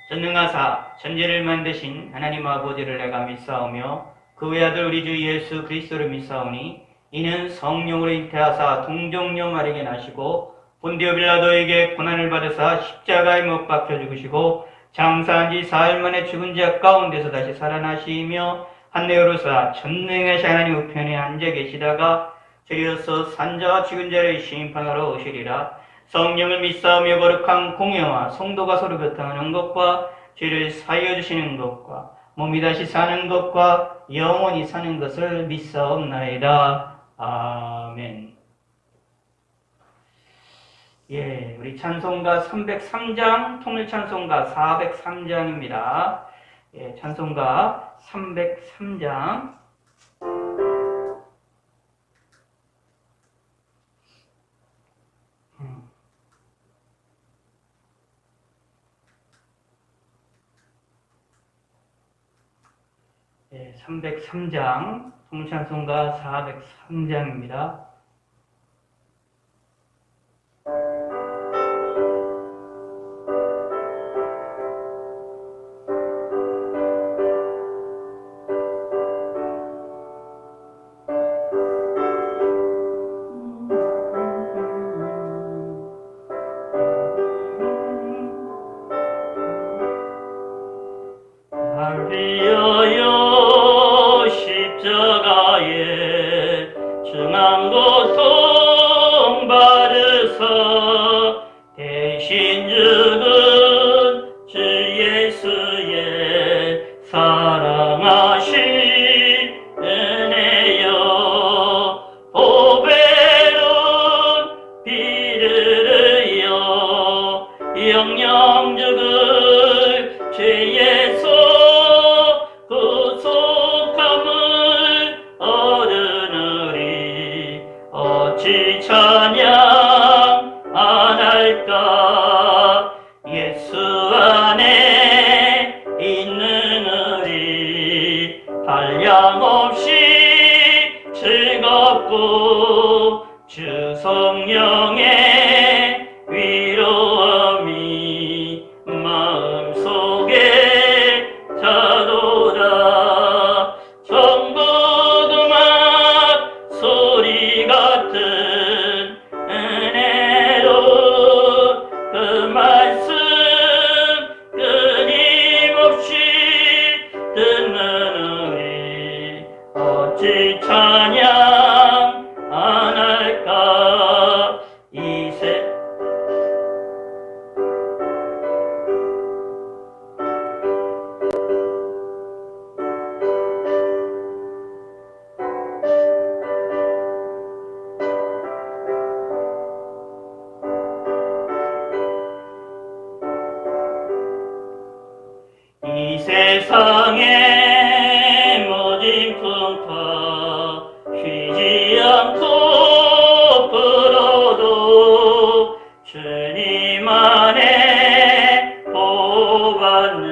전능하사 천지를 만드신 하나님 아버지를 내가 믿사오며 그 외아들 우리 주 예수 그리스도를 믿사오니 이는 성령으로 잉태하사 동정녀 마리아에게 나시고 본디오 빌라도에게 고난을 받으사 십자가에 못 박혀 죽으시고 장사한 지 사흘 만에 죽은 자 가운데서 다시 살아나시며 한내어로서 전능하신 하나님 우편에 앉아 계시다가 저리로서 산자와 죽은 자를 심판하러 오시리라. 성령을 믿사오며 거룩한 공예와 성도가 서로 교통하는 것과 죄를 사하여 주시는 것과 몸이 다시 사는 것과 영원히 사는 것을 믿사옵나이다. 아멘. 예, 우리 찬송가 303장, 통일찬송가 403장입니다. 예, 찬송가 303장. 예, 303장, 통일찬송가 403장입니다. 날 위하여 십자가에 중한 고통 받으사 대신 죽은 주 예수의 사랑하신 은혜여 보배로운 피를 흘려 영영 죽을 죄의 구속함을 얻으느니 어찌 찬양 안 할까. 예수 안에 있는 우리 한량없이 즐겁고 주 성령의 위로함이 마음속에 자도다. 전부음악 소리 같은 은혜로 그 말씀 끊임없이 듣는 우리 어찌 찬양 안 할까. 이 세상의 모진 풍파 쉬지 않고 불어도 주님 안에 보호받는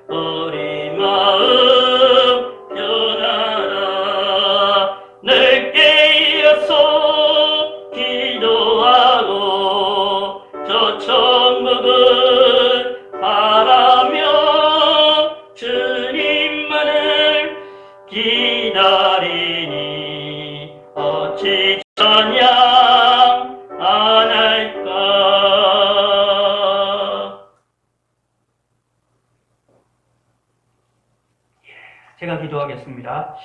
우리 마음 변하라. 늘 깨어서 기도하고 저 천국을 바라며 주님만을 기다리니 어찌 찬양 안 할까. 제가 기도하겠습니다.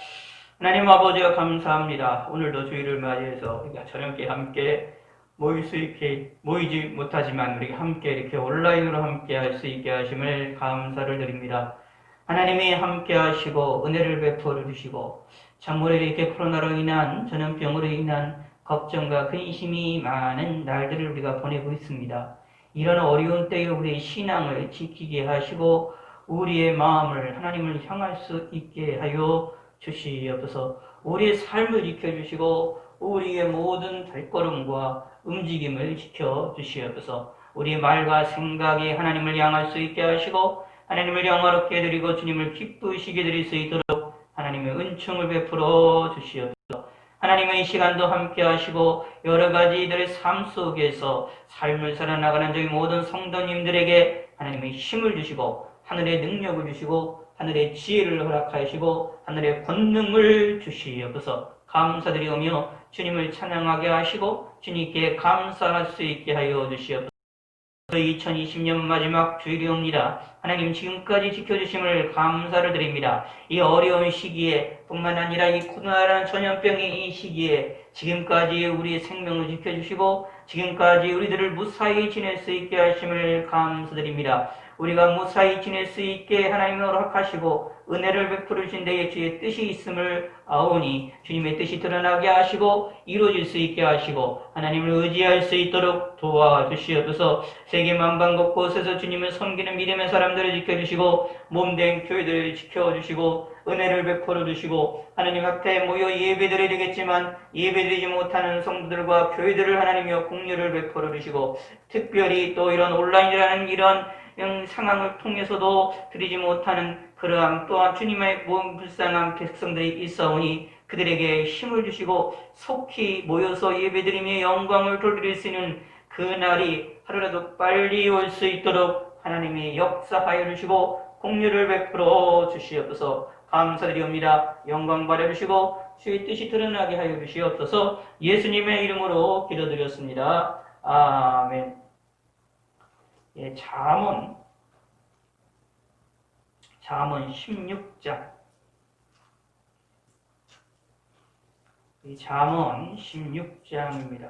하나님 아버지가 감사합니다. 오늘도 주일을 맞이해서 우리가 저녁에 함께 모이지 못하지만 우리가 함께 이렇게 온라인으로 함께 할 수 있게 하심을 감사를 드립니다. 하나님이 함께 하시고 은혜를 베풀어 주시고 참으로 이렇게 코로나로 인한 전염병으로 인한 걱정과 근심이 많은 날들을 우리가 보내고 있습니다. 이런 어려운 때에 우리의 신앙을 지키게 하시고 우리의 마음을 하나님을 향할 수 있게 하여 주시옵소서. 우리의 삶을 지켜주시고 우리의 모든 발걸음과 움직임을 지켜주시옵소서. 우리의 말과 생각이 하나님을 향할 수 있게 하시고 하나님을 영화롭게 드리고 주님을 기쁘시게 드릴 수 있도록 하나님의 은총을 베풀어 주시옵소서. 하나님의 시간도 함께 하시고 여러 가지 이들의 삶 속에서 삶을 살아나가는 저희 모든 성도님들에게 하나님의 힘을 주시고 하늘의 능력을 주시고 하늘의 지혜를 허락하시고 하늘의 권능을 주시옵소서. 감사드리오며 주님을 찬양하게 하시고 주님께 감사할 수 있게 하여 주시옵소서. 2020년 마지막 주일이옵니다. 하나님 지금까지 지켜주심을 감사를 드립니다. 이 어려운 시기에 뿐만 아니라 이 코로나라는 전염병의 이 시기에 지금까지 우리의 생명을 지켜주시고 지금까지 우리들을 무사히 지낼 수 있게 하심을 감사드립니다. 우리가 무사히 지낼 수 있게 하나님이 허락하시고 은혜를 베풀어 주신 데에 주의 뜻이 있음을 아오니 주님의 뜻이 드러나게 하시고 이루어질 수 있게 하시고 하나님을 의지할 수 있도록 도와주시옵소서. 세계 만방 곳곳에서 주님을 섬기는 믿음의 사람들을 지켜주시고 몸된 교회들을 지켜주시고 은혜를 베풀어 주시고 하나님 앞에 모여 예배드려야 되겠지만 예배드리지 못하는 성도들과 교회들을 하나님이여 공유를 베풀어 주시고 특별히 또 이런 온라인이라는 이런 상황을 통해서도 드리지 못하는 그러한 또한 주님의 몸 불쌍한 백성들이 있사오니 그들에게 힘을 주시고 속히 모여서 예배드리며 영광을 돌릴 수 있는 그 날이 하루라도 빨리 올 수 있도록 하나님이 역사하여 주시고 공유를 베풀어 주시옵소서. 감사드리옵니다. 영광 받아 주시고 주의 뜻이 드러나게 하여 주시옵소서. 예수님의 이름으로 기도드렸습니다. 아멘. 예, 잠언 16장. 이 잠언 16장입니다.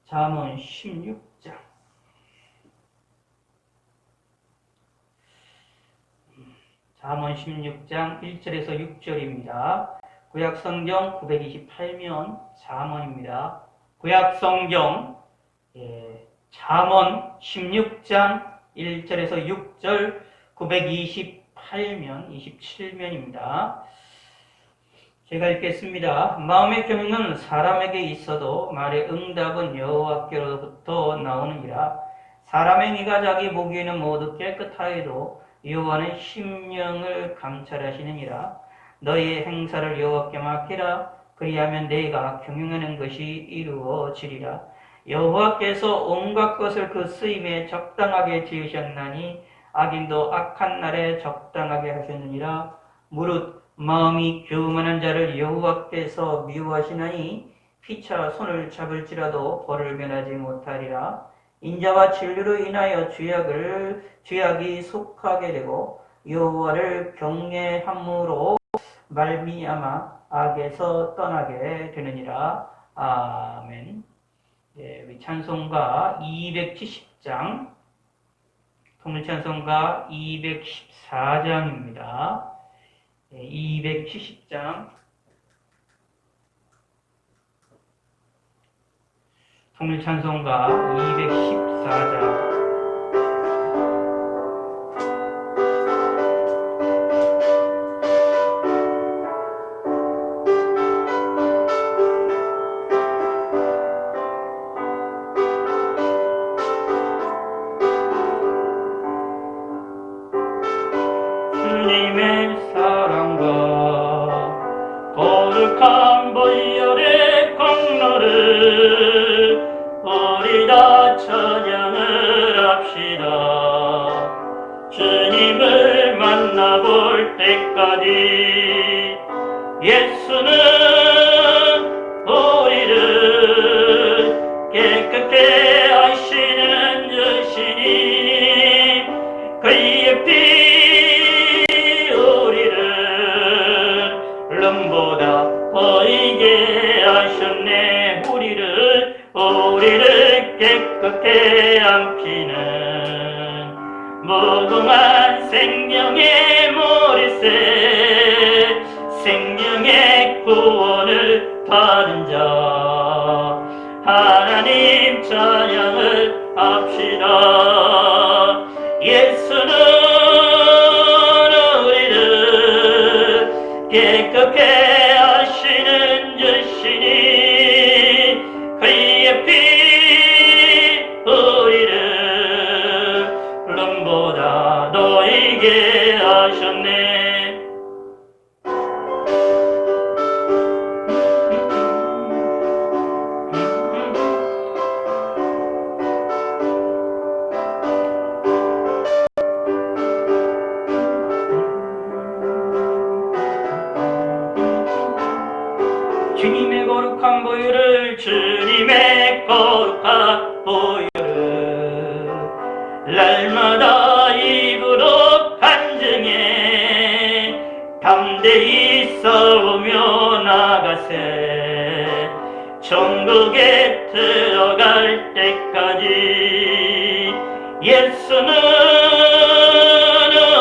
잠언 16장. 잠언 16장 1절에서 6절입니다. 구약성경 928면 잠언입니다. 구약성경 잠언 16장 1절에서 6절 928면 27면입니다. 제가 읽겠습니다. 마음의 경륜은 사람에게 있어도 말의 응답은 여호와께로부터 나오느니라. 사람의 이가 자기 보기에는 모두 깨끗하여도 여호와는 심령을 감찰하시느니라. 너희의 행사를 여호와께 맡기라. 그리하면 너희가 경영하는 것이 이루어지리라. 여호와께서 온갖 것을 그 쓰임에 적당하게 지으셨나니 악인도 악한 날에 적당하게 하셨느니라. 무릇 마음이 교만한 자를 여호와께서 미워하시나니 피차 손을 잡을지라도 벌을 면하지 못하리라. 인자와 진리로 인하여 죄악이 속하게 되고 여호와를 경외함으로 말미암아 악에서 떠나게 되느니라. 아멘. 우리 찬송가 270장, 통일찬송가 214장입니다. 270장, 통일찬송가 214장. 주님의 사랑과 거룩한 보혈의 공로를 우리 다 찬양을 합시다. 주님을 만나볼 때까지 예수는 우리를 깨끗게 하시는 주시니 그의 피 보다 보이게 하셨네. 우리를 깨끗게 함피는 무궁한 생명의 머리새 생명의 구원을 받은 자 하나님 찬양을 합시다. 예수는 깨끗게 하시는 주시니 그의 피 우리를 름보다 너에게 하셨네. 주님의 거룩한 보혈을, 주님의 거룩한 보혈을 날마다 입으로 간증해 담대히 싸우며 나가세. 천국에 들어갈 때까지 예수는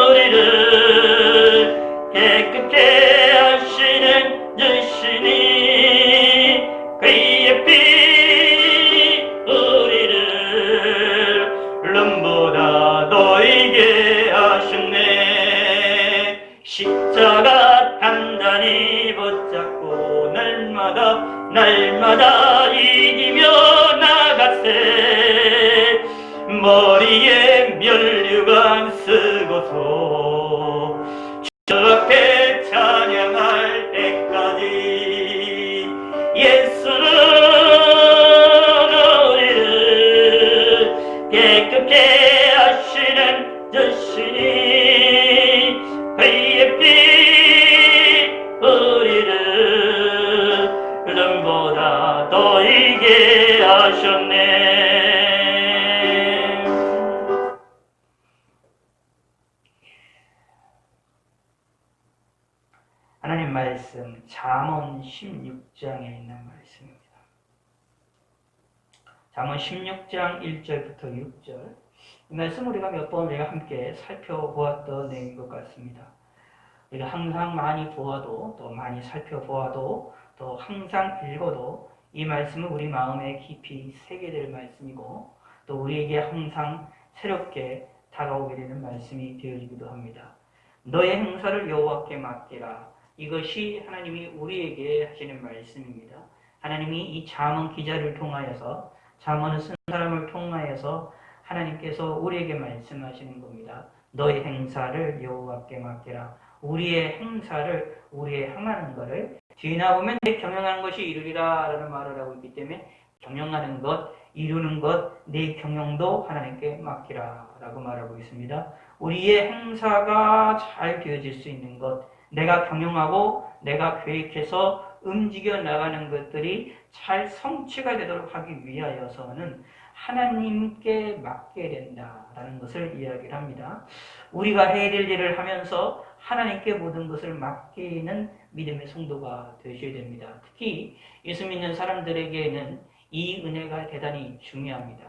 우리를 깨끗게 하시는 주시니 그의 피 우리를 눈보다 너에게 하셨네. 십자가 단단히 붙잡고 날마다 이기며 나가세. 머리에 면류관 쓰고서 주 앞에 찬양할 때까지 예수는 우리를 깨끗게 하시는 주시니 그의 피 우리를 눈보다 더 이게 하셨네. 하나님 말씀 잠언 16장에 있는 말씀입니다. 잠언 16장 1절부터 6절. 이 말씀 우리가 몇 번 우리가 함께 살펴보았던 내용인 것 같습니다. 우리가 항상 많이 보아도 또 많이 살펴보아도 또 항상 읽어도 이 말씀은 우리 마음에 깊이 새게 될 말씀이고 또 우리에게 항상 새롭게 다가오게 되는 말씀이 되어지기도 합니다. 너의 행사를 여호와께 맡기라. 이것이 하나님이 우리에게 하시는 말씀입니다. 하나님이 이 잠언 기자를 통하여서, 잠언을 쓴 사람을 통하여서 하나님께서 우리에게 말씀하시는 겁니다. 너의 행사를 여호와께 맡기라. 우리의 행사를, 우리의 행하는 것을 뒤에 나오면 내 경영하는 것이 이루리라 라는 말을 하고 있기 때문에 경영하는 것, 이루는 것, 내 경영도 하나님께 맡기라 라고 말하고 있습니다. 우리의 행사가 잘 되어질 수 있는 것, 내가 경영하고 내가 계획해서 움직여 나가는 것들이 잘 성취가 되도록 하기 위하여서는 하나님께 맡게 된다라는 것을 이야기를 합니다. 우리가 해야 될 일을 하면서 하나님께 모든 것을 맡기는 믿음의 성도가 되셔야 됩니다. 특히 예수 믿는 사람들에게는 이 은혜가 대단히 중요합니다.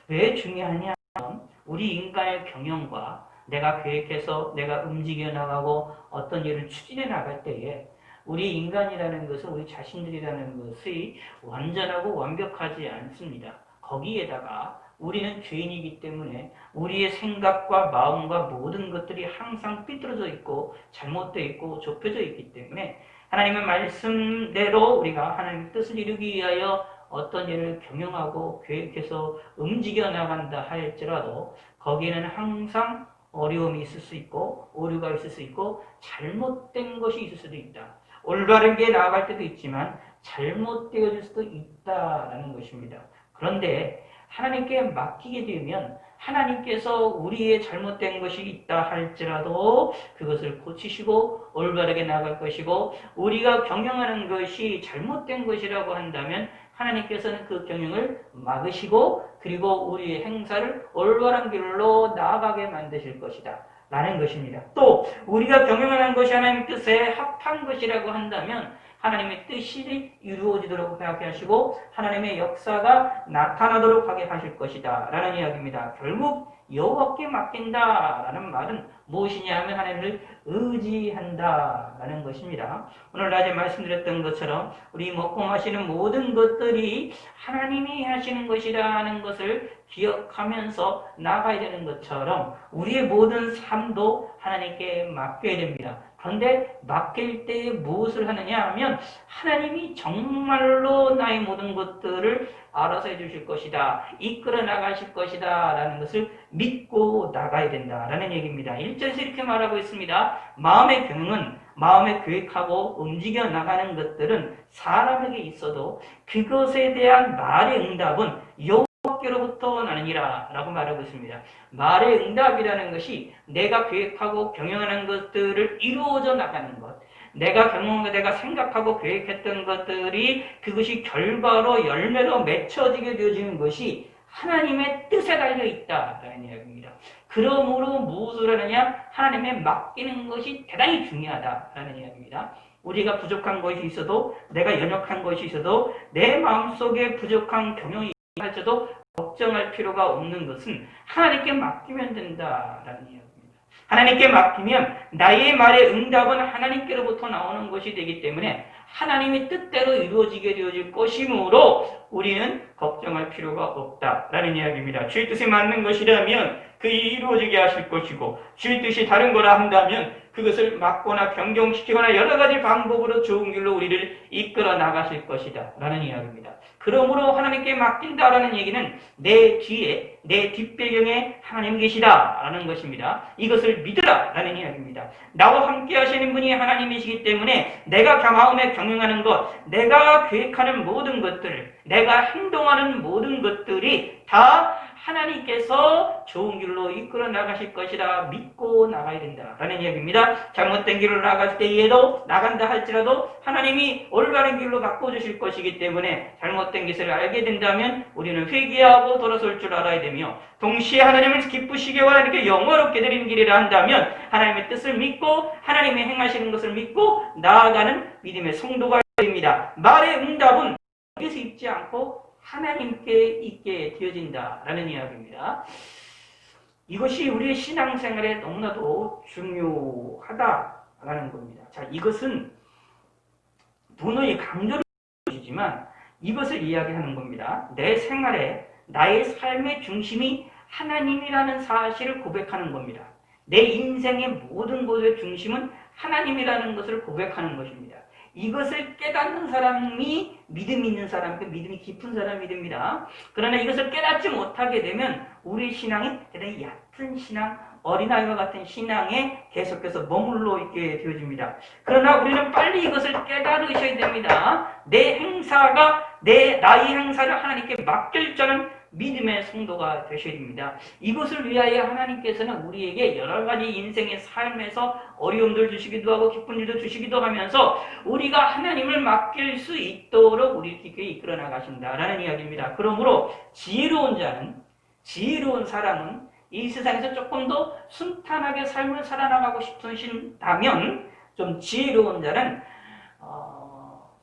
왜 중요하냐 하면 우리 인간의 경영과 내가 계획해서 내가 움직여 나가고 어떤 일을 추진해 나갈 때에 우리 인간이라는 것은, 우리 자신들이라는 것이 완전하고 완벽하지 않습니다. 거기에다가 우리는 죄인이기 때문에 우리의 생각과 마음과 모든 것들이 항상 삐뚤어져 있고 잘못되어 있고 좁혀져 있기 때문에 하나님의 말씀대로 우리가 하나님의 뜻을 이루기 위하여 어떤 일을 경영하고 계획해서 움직여 나간다 할지라도 거기에는 항상 어려움이 있을 수 있고 오류가 있을 수 있고 잘못된 것이 있을 수도 있다. 올바르게 나아갈 때도 있지만 잘못되어질 수도 있다라는 것입니다. 그런데 하나님께 맡기게 되면 하나님께서 우리의 잘못된 것이 있다 할지라도 그것을 고치시고 올바르게 나아갈 것이고, 우리가 경영하는 것이 잘못된 것이라고 한다면 하나님께서는 그 경영을 막으시고 그리고 우리의 행사를 올바른 길로 나아가게 만드실 것이다 라는 것입니다. 또 우리가 경영하는 것이 하나님의 뜻에 합한 것이라고 한다면 하나님의 뜻이 이루어지도록 하게 하시고 하나님의 역사가 나타나도록 하게 하실 것이다 라는 이야기입니다. 결국 여호와께 맡긴다 라는 말은 무엇이냐 하면 하나님을 의지한다 라는 것입니다. 오늘 낮에 말씀드렸던 것처럼 우리 먹고 마시는 모든 것들이 하나님이 하시는 것이라는 것을 기억하면서 나가야 되는 것처럼 우리의 모든 삶도 하나님께 맡겨야 됩니다. 그런데 맡길 때 무엇을 하느냐 하면 하나님이 정말로 나의 모든 것들을 알아서 해주실 것이다, 이끌어 나가실 것이다 라는 것을 믿고 나가야 된다라는 얘기입니다. 1절에서 이렇게 말하고 있습니다. 마음의 경영은, 마음에 계획하고 움직여 나가는 것들은 사람에게 있어도 그것에 대한 말의 응답은 여호와께로부터 나느니라 라고 말하고 있습니다. 말의 응답이라는 것이 내가 계획하고 경영하는 것들을 이루어져 나가는 것, 내가 경험하고 내가 생각하고 계획했던 것들이 그것이 결과로 열매로 맺혀지게 되어지는 것이 하나님의 뜻에 달려 있다라는 이야기입니다. 그러므로 무엇을 하느냐? 하나님에 맡기는 것이 대단히 중요하다라는 이야기입니다. 우리가 부족한 것이 있어도, 내가 연약한 것이 있어도, 내 마음속에 부족한 경영이 할지라도 걱정할 필요가 없는 것은 하나님께 맡기면 된다라는 이야기입니다. 하나님께 맡기면 나의 말의 응답은 하나님께로부터 나오는 것이 되기 때문에 하나님의 뜻대로 이루어지게 되어질 것이므로 우리는 걱정할 필요가 없다라는 이야기입니다. 주의 뜻에 맞는 것이라면 그 일이 이루어지게 하실 것이고, 주의 뜻이 다른 거라 한다면 그것을 막거나 변경시키거나 여러 가지 방법으로 좋은 길로 우리를 이끌어 나가실 것이다 라는 이야기입니다. 그러므로 하나님께 맡긴다라는 얘기는 내 뒤에, 내 뒷배경에 하나님 계시다 라는 것입니다. 이것을 믿으라 라는 이야기입니다. 나와 함께 하시는 분이 하나님이시기 때문에 내가 마음에 경영하는 것, 내가 계획하는 모든 것들, 내가 행동하는 모든 것들이 다 하나님께서 좋은 길로 이끌어 나가실 것이라 믿고 나가야 된다라는 이야기입니다. 잘못된 길로 나갈 때에도, 나간다 할지라도 하나님이 올바른 길로 바꿔주실 것이기 때문에 잘못된 것을 알게 된다면 우리는 회개하고 돌아설 줄 알아야 되며, 동시에 하나님을 기쁘시게 하나님께 영화롭게 드리는 길이라 한다면 하나님의 뜻을 믿고 하나님이 행하시는 것을 믿고 나아가는 믿음의 성도가 됩니다. 말의 응답은 여기서 있지 않고 하나님께 있게 되어진다라는 이야기입니다. 이것이 우리의 신앙생활에 너무나도 중요하다라는 겁니다. 자, 이것은 분명히 강조를 해주지만 이것을 이야기하는 겁니다. 내 생활에 나의 삶의 중심이 하나님이라는 사실을 고백하는 겁니다. 내 인생의 모든 것의 중심은 하나님이라는 것을 고백하는 것입니다. 이것을 깨닫는 사람이 믿음이 있는 사람, 믿음이 깊은 사람이 됩니다. 그러나 이것을 깨닫지 못하게 되면 우리 신앙이 대단히 얕은 신앙, 어린아이와 같은 신앙에 계속해서 머물러 있게 되어집니다. 그러나 우리는 빨리 이것을 깨달으셔야 됩니다. 내 행사가, 나의 행사를 하나님께 맡길 줄은 믿음의 성도가 되셔야 됩니다. 이것을 위하여 하나님께서는 우리에게 여러 가지 인생의 삶에서 어려움들 주시기도 하고 기쁜 일도 주시기도 하면서 우리가 하나님을 맡길 수 있도록 우리 깊게 이끌어 나가신다라는 이야기입니다. 그러므로 지혜로운 자는, 지혜로운 사람은 이 세상에서 조금 더 순탄하게 삶을 살아나가고 싶으신다면 좀 지혜로운 자는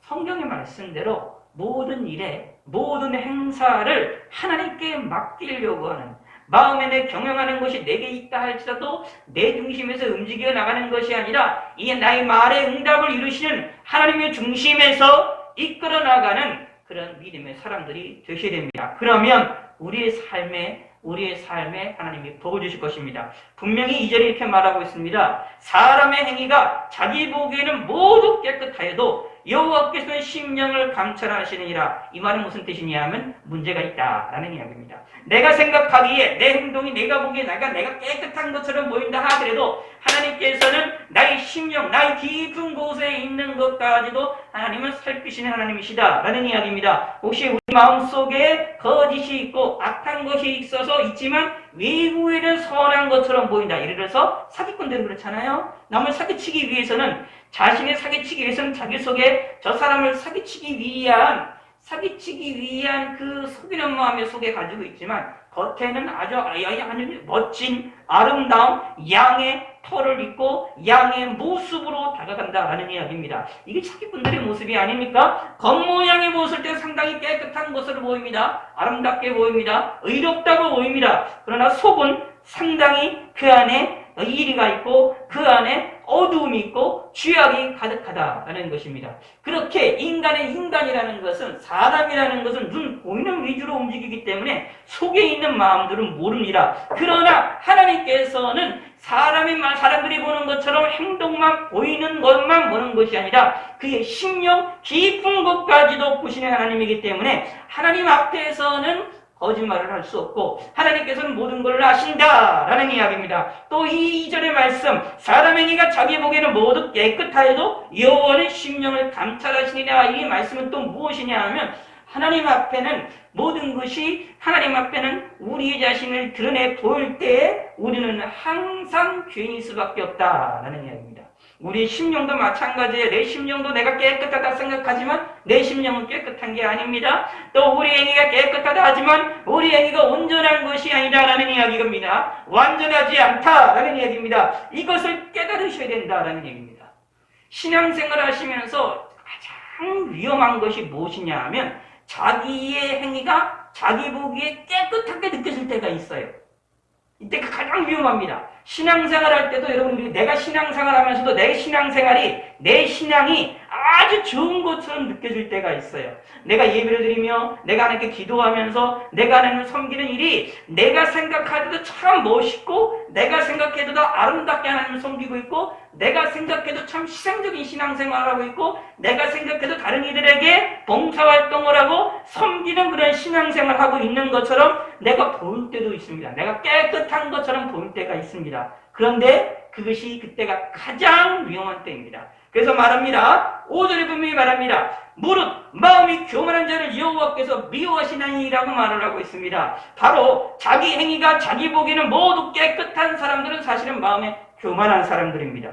성경의 말씀대로 모든 일에, 모든 행사를 하나님께 맡기려고 하는, 마음에 내 경영하는 것이 내게 있다 할지라도 내 중심에서 움직여 나가는 것이 아니라 이 나의 말의 응답을 이루시는 하나님의 중심에서 이끌어 나가는 그런 믿음의 사람들이 되셔야 됩니다. 그러면 우리의 삶에 하나님이 복을 주실 것입니다. 분명히 2절에 이렇게 말하고 있습니다. 사람의 행위가 자기 보기에는 모두 깨끗하여도 여호와께서는 심령을 감찰하시느니라. 이 말은 무슨 뜻이냐 하면 문제가 있다라는 이야기입니다. 내가 생각하기에 내 행동이 내가 보기에 내가 깨끗한 것처럼 보인다 하더라도 하나님께서는 나의 심령, 나의 깊은 곳에 있는 것까지도 하나님은 살피시는 하나님이시다라는 이야기입니다. 혹시 우리 마음속에 거짓이 있고 악한 것이 있지만 외부에는 선한 것처럼 보인다. 예를 들어서 사기꾼들은 그렇잖아요. 남을 사기치기 위해서는, 자신의 사기치기 위해서는 자기 속에 저 사람을 사기치기 위한 그 속이는 마음의 속에 가지고 있지만 겉에는 아주 멋진 아름다운 양의 털을 입고 양의 모습으로 다가간다라는 이야기입니다. 이게 사기꾼들의 모습이 아닙니까? 겉모양의 모습일 때 상당히 깨끗한 것으로 보입니다. 아름답게 보입니다. 의롭다고 보입니다. 그러나 속은 상당히 그 안에 이리가 있고 그 안에 어두움이 있고 죄악이 가득하다라는 것입니다. 그렇게 인간이라는 것은, 사람이라는 것은 눈 보이는 위주로 움직이기 때문에 속에 있는 마음들은 모릅니다. 그러나 하나님께서는 사람들이 보는 것처럼 행동만 보이는 것만 보는 것이 아니라 그의 심령 깊은 것까지도 보시는 하나님이기 때문에 하나님 앞에서는 거짓말을 할 수 없고 하나님께서는 모든 걸 아신다라는 이야기입니다. 또 이 2절의 말씀, 사람의 행위가 자기 보기에는 모두 깨끗하여도 여호와는 심령을 감찰하시니라. 이 말씀은 또 무엇이냐 하면 하나님 앞에는 모든 것이, 하나님 앞에는 우리 자신을 드러내 보일 때 우리는 항상 죄인일 수밖에 없다라는 이야기입니다. 우리 심령도 마찬가지예요. 내 심령도 내가 깨끗하다 생각하지만 내 심령은 깨끗한 게 아닙니다. 또 우리 행위가 깨끗하다 하지만 우리 행위가 온전한 것이 아니다라는 이야기입니다. 완전하지 않다라는 이야기입니다. 이것을 깨달으셔야 된다라는 얘기입니다. 신앙생활을 하시면서 가장 위험한 것이 무엇이냐 하면 자기의 행위가 자기 보기에 깨끗하게 느껴질 때가 있어요. 이때가 가장 위험합니다. 신앙생활 할 때도 여러분들이 내가 신앙생활 하면서도 내 신앙생활이, 내 신앙이 아주 좋은 것처럼 느껴질 때가 있어요. 내가 예배를 드리며 내가 하나님께 기도하면서 내가 하나님을 섬기는 일이 내가 생각하기도 참 멋있고 내가 생각해도 아름답게 하나님을 섬기고 있고 내가 생각해도 참 희생적인 신앙생활을 하고 있고 내가 생각해도 다른 이들에게 봉사활동을 하고 섬기는 그런 신앙생활을 하고 있는 것처럼 내가 보일 때도 있습니다. 내가 깨끗한 것처럼 보일 때가 있습니다. 그런데 그것이 그때가 가장 위험한 때입니다. 그래서 말합니다. 5절에 분명히 말합니다. 무릇 마음이 교만한 자를 여호와께서 미워하시나니라고 말을 하고 있습니다. 바로 자기 행위가 자기 보기에는 모두 깨끗한 사람들은 사실은 마음에 교만한 사람들입니다.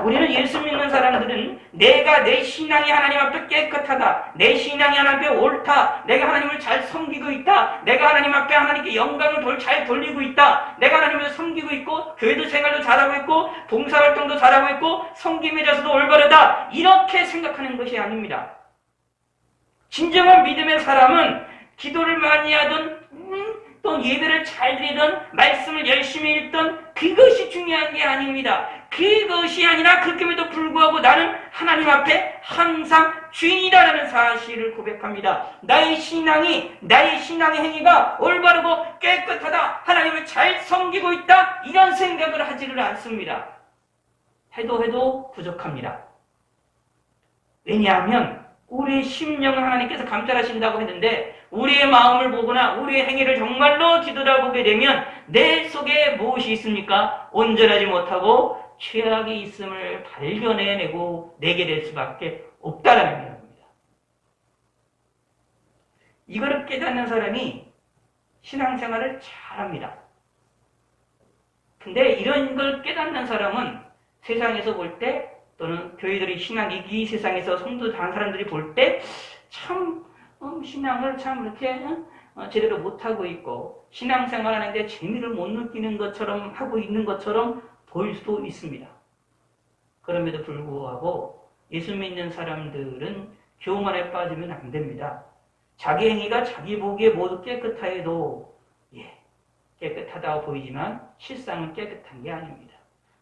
우리는 예수 믿는 사람들은 내가 내 신앙이 하나님 앞에 깨끗하다. 내 신앙이 하나님 앞에 옳다. 내가 하나님을 잘 섬기고 있다. 내가 하나님 앞에 하나님께 영광을 잘 돌리고 있다. 내가 하나님을 섬기고 있고 교회도 생활도 잘하고 있고 봉사활동도 잘하고 있고 섬김에 있어서도 올바르다. 이렇게 생각하는 것이 아닙니다. 진정한 믿음의 사람은 기도를 많이 하든 또 예배를 잘 드리든 말씀을 열심히 읽든 그것이 중요한 게 아닙니다. 그것이 아니라 그렇게에도 불구하고 나는 하나님 앞에 항상 주인이다라는 사실을 고백합니다. 나의 신앙의 행위가 올바르고 깨끗하다. 하나님을 잘 섬기고 있다. 이런 생각을 하지를 않습니다. 해도 부족합니다. 왜냐하면 우리의 심령을 하나님께서 감찰하신다고 했는데 우리의 마음을 보거나 우리의 행위를 정말로 뒤돌아보게 되면 내 속에 무엇이 있습니까? 온전하지 못하고 죄악이 있음을 발견해내고 내게 될 수밖에 없다라는 이야기입니다. 이거를 깨닫는 사람이 신앙생활을 잘합니다. 근데 이런 걸 깨닫는 사람은 세상에서 볼 때 또는 교회들이 신앙이 이 세상에서 성도 다른 사람들이 볼 때 참 신앙을 참 이렇게 제대로 못하고 있고 신앙생활 하는데 재미를 못 느끼는 것처럼 하고 있는 것처럼 보일 수도 있습니다. 그럼에도 불구하고 예수 믿는 사람들은 교만에 빠지면 안 됩니다. 자기 행위가 자기 보기에 모두 깨끗하여도 깨끗하다고 보이지만 실상은 깨끗한 게 아닙니다.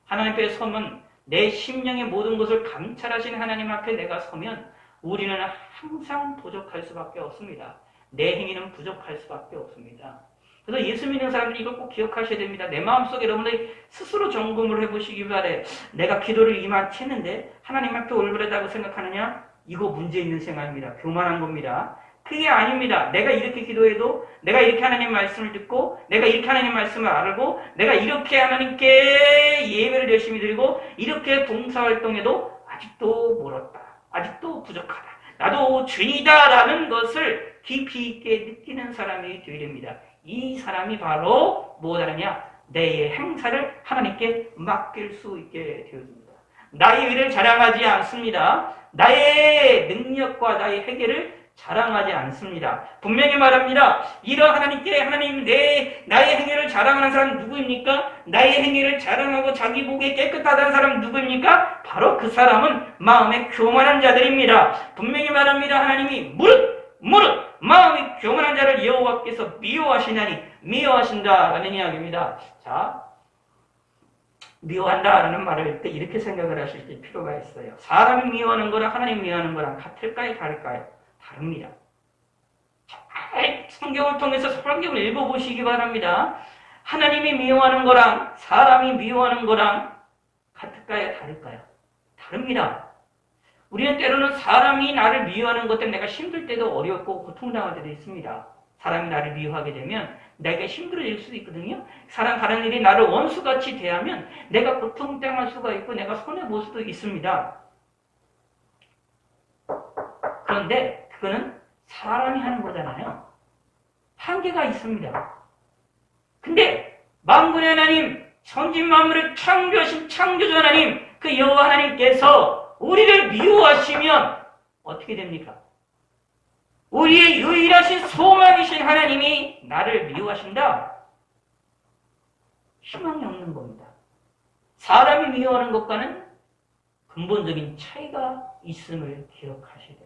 하나님 앞에 서면 내 심령의 모든 것을 감찰하신 하나님 앞에 내가 서면 우리는 항상 부족할 수밖에 없습니다. 내 행위는 부족할 수밖에 없습니다. 그래서 예수 믿는 사람들이 이걸 꼭 기억하셔야 됩니다. 내 마음속에 여러분들이 스스로 점검을 해보시기 바래. 내가 기도를 이만치 했는데 하나님 앞에 올바르다고 생각하느냐? 이거 문제 있는 생활입니다. 교만한 겁니다. 그게 아닙니다. 내가 이렇게 기도해도 내가 이렇게 하나님 말씀을 듣고 내가 이렇게 하나님 말씀을 알고 내가 이렇게 하나님께 예배를 열심히 드리고 이렇게 봉사활동해도 아직도 멀었다. 아직도 부족하다. 나도 죄인이다라는 것을 깊이 있게 느끼는 사람이 되어야 됩니다. 이 사람이 바로 무엇하느냐? 내 행사를 하나님께 맡길 수 있게 되어집니다. 나의 의를 자랑하지 않습니다. 나의 능력과 나의 해결을 자랑하지 않습니다. 분명히 말합니다. 이런 하나님께 하나님 나의 행위를 자랑하는 사람 누구입니까? 나의 행위를 자랑하고 자기 보기에 깨끗하다는 사람 누구입니까? 바로 그 사람은 마음에 교만한 자들입니다. 분명히 말합니다. 하나님이 무릇 마음이 교만한 자를 여호와께서 미워하시나니 미워하신다라는 이야기입니다. 자, 미워한다라는 말을 할 때 이렇게 생각을 하실 필요가 있어요. 사람이 미워하는 거랑 하나님 미워하는 거랑 같을까요? 다를까요? 다릅니다. 잘 성경을 통해서 성경을 읽어보시기 바랍니다. 하나님이 미워하는 거랑 사람이 미워하는 거랑 같을까요? 다를까요? 다릅니다. 우리는 때로는 사람이 나를 미워하는 것 때문에 내가 힘들 때도 어렵고 고통당할 때도 있습니다. 사람이 나를 미워하게 되면 내가 힘들어질 수도 있거든요. 다른 일이 나를 원수같이 대하면 내가 고통당할 수가 있고 내가 손해볼 수도 있습니다. 그런데 그거는 사람이 하는 거잖아요. 한계가 있습니다. 근데 만군의 하나님, 천지 만물을 창조하신 창조주 하나님, 그 여호와 하나님께서 우리를 미워하시면 어떻게 됩니까? 우리의 유일하신 소망이신 하나님이 나를 미워하신다? 희망이 없는 겁니다. 사람이 미워하는 것과는 근본적인 차이가 있음을 기억하셔야 됩니다.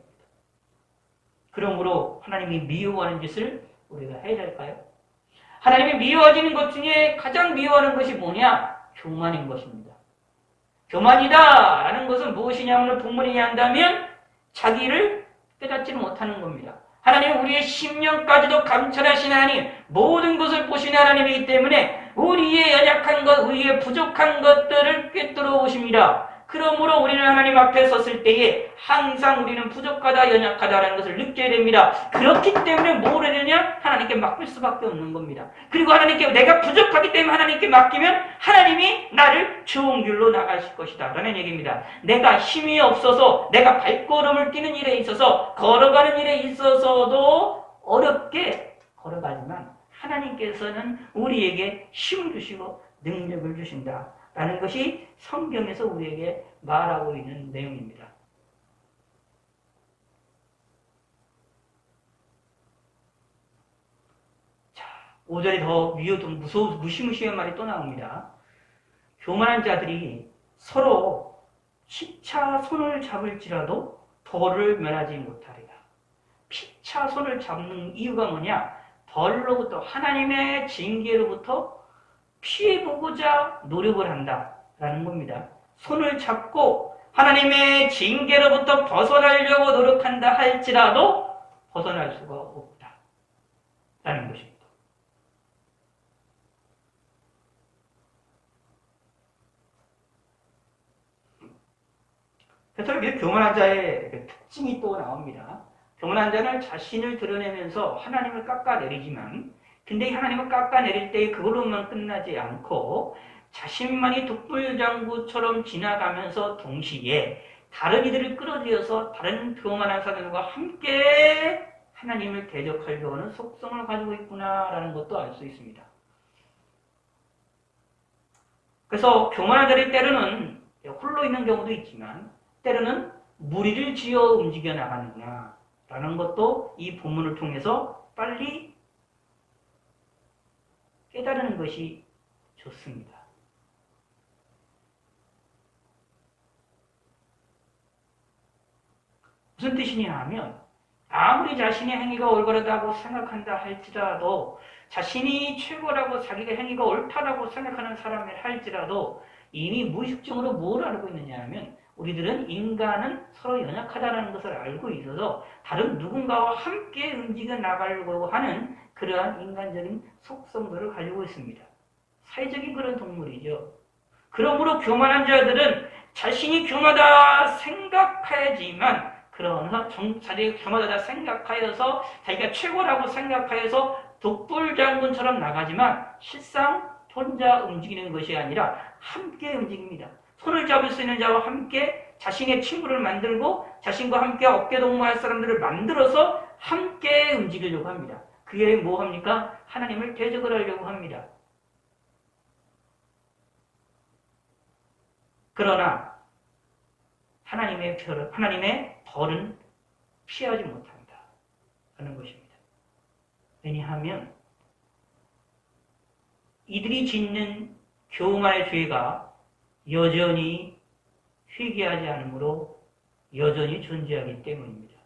그러므로 하나님이 미워하는 짓을 우리가 해야 될까요? 하나님이 미워하시는 것 중에 가장 미워하는 것이 뭐냐? 교만인 것입니다. 교만이다 라는 것은 무엇이냐면 본문에 의한다면 자기를 깨닫지는 못하는 겁니다. 하나님은 우리의 심령까지도 감찰하신 하나님, 모든 것을 보시는 하나님이기 때문에 우리의 연약한 것, 우리의 부족한 것들을 꿰뚫어 보십니다. 그러므로 우리는 하나님 앞에 섰을 때에 항상 우리는 부족하다, 연약하다라는 것을 느껴야 됩니다. 그렇기 때문에 뭘 해야 되냐? 하나님께 맡길 수밖에 없는 겁니다. 그리고 하나님께 내가 부족하기 때문에 하나님께 맡기면 하나님이 나를 좋은 길로 나가실 것이다 라는 얘기입니다. 내가 힘이 없어서 내가 발걸음을 뛰는 일에 있어서 걸어가는 일에 있어서도 어렵게 걸어가지만 하나님께서는 우리에게 힘을 주시고 능력을 주신다 라는 것이 성경에서 우리에게 말하고 있는 내용입니다. 자, 5절에 더 무시무시한 말이 또 나옵니다. 교만한 자들이 서로 피차 손을 잡을지라도 벌을 면하지 못하리라. 피차 손을 잡는 이유가 뭐냐? 벌로부터, 하나님의 징계로부터 피해보고자 노력을 한다라는 겁니다. 손을 잡고 하나님의 징계로부터 벗어나려고 노력한다 할지라도 벗어날 수가 없다라는 것입니다. 그래서 여기 교만한 자의 특징이 또 나옵니다. 교만한 자는 자신을 드러내면서 하나님을 깎아내리지만, 근데 하나님을 깎아내릴 때 그걸로만 끝나지 않고 자신만이 독불장구처럼 지나가면서 동시에 다른 이들을 끌어들여서 다른 교만한 사람들과 함께 하나님을 대적하려고 하는 속성을 가지고 있구나라는 것도 알 수 있습니다. 그래서 교만한 자들이 때로는 홀로 있는 경우도 있지만 때로는 무리를 지어 움직여 나가는구나 라는 것도 이 본문을 통해서 빨리 깨달은 것이 좋습니다. 무슨 뜻이냐 하면 아무리 자신의 행위가 올바르다고 생각한다 할지라도, 자신이 최고라고 자기가 행위가 옳다라고 생각하는 사람이 할지라도 이미 무의식적으로 뭘 알고 있느냐 하면 우리들은 인간은 서로 연약하다는 것을 알고 있어서 다른 누군가와 함께 움직여 나가려고 하는 그러한 인간적인 속성들을 가지고 있습니다. 사회적인 그런 동물이죠. 그러므로 교만한 자들은 자신이 교만하다 생각하지만, 그러나 자기가 교만하다 생각하여서 자기가 최고라고 생각하여서 독불장군처럼 나가지만 실상 혼자 움직이는 것이 아니라 함께 움직입니다. 손을 잡을 수 있는 자와 함께 자신의 친구를 만들고 자신과 함께 어깨동무할 사람들을 만들어서 함께 움직이려고 합니다. 그게 뭐 합니까? 하나님을 대적을 하려고 합니다. 그러나 하나님의 벌은 피하지 못한다 하는 것입니다. 왜냐하면 이들이 짓는 교만의 죄가 여전히 회개하지 않으므로 여전히 존재하기 때문입니다.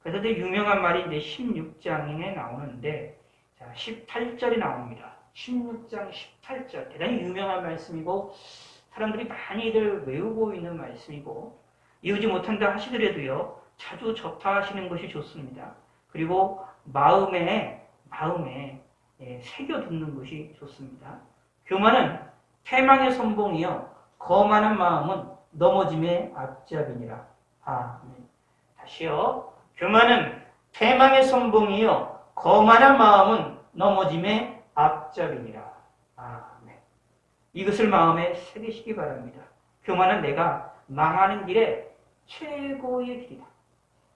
그래서 되게 유명한 말인데 16장에 나오는데, 자, 18절이 나옵니다. 16장 18절. 대단히 유명한 말씀이고 사람들이 많이들 외우고 있는 말씀이고, 이루지 못한다 하시더라도요 자주 접하시는 것이 좋습니다. 그리고 마음에 새겨 듣는 것이 좋습니다. 교만은 패망의 선봉이요 거만한 마음은 넘어짐의 앞잡이니라. 아멘. 다시요. 교만은 패망의 선봉이요 거만한 마음은 넘어짐의 앞잡이니라. 아멘. 이것을 마음에 새기시기 바랍니다. 교만은 내가 망하는 길에 최고의 길이다.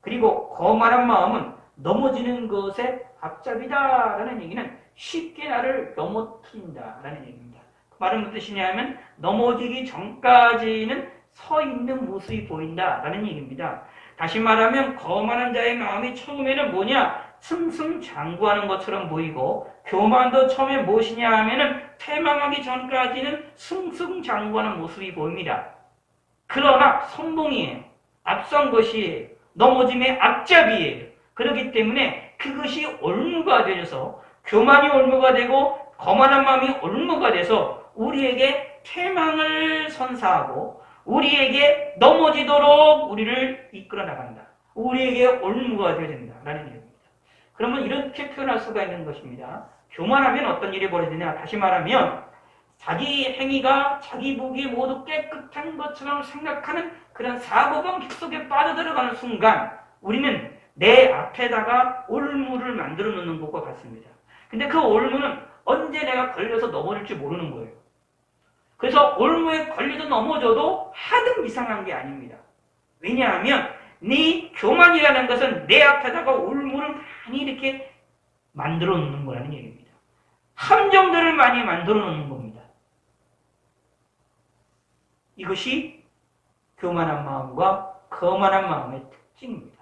그리고 거만한 마음은 넘어지는 것의 앞잡이다라는 얘기는 쉽게 나를 넘어뜨린다라는 얘기입니다. 그 말은 무슨 뜻이냐면 넘어지기 전까지는 서 있는 모습이 보인다라는 얘기입니다. 다시 말하면 거만한 자의 마음이 처음에는 뭐냐? 승승장구하는 것처럼 보이고 교만도 처음에 무엇이냐 하면은 패망하기 전까지는 승승장구하는 모습이 보입니다. 그러나 선봉이에요. 앞선 것이에요. 넘어짐의 앞잡이에요. 그렇기 때문에 그것이 올무가 되어서 교만이 올무가 되고 거만한 마음이 올무가 돼서 우리에게 패망을 선사하고 우리에게 넘어지도록 우리를 이끌어 나간다. 우리에게 올무가 되어야 된다라는 얘기입니다. 그러면 이렇게 표현할 수가 있는 것입니다. 교만하면 어떤 일이 벌어지냐? 다시 말하면 자기 행위가 자기 보기에 모두 깨끗한 것처럼 생각하는 그런 사고방식 속에 빠져들어가는 순간 우리는 내 앞에다가 올무를 만들어 놓는 것과 같습니다. 근데 그 올무는 언제 내가 걸려서 넘어질지 모르는 거예요. 그래서 올무에 걸려서 넘어져도 하등 이상한 게 아닙니다. 왜냐하면 네 교만이라는 것은 내 앞에다가 올무를 많이 이렇게 만들어 놓는 거라는 얘기입니다. 함정들을 많이 만들어 놓는 겁니다. 이것이 교만한 마음과 거만한 마음의 특징입니다.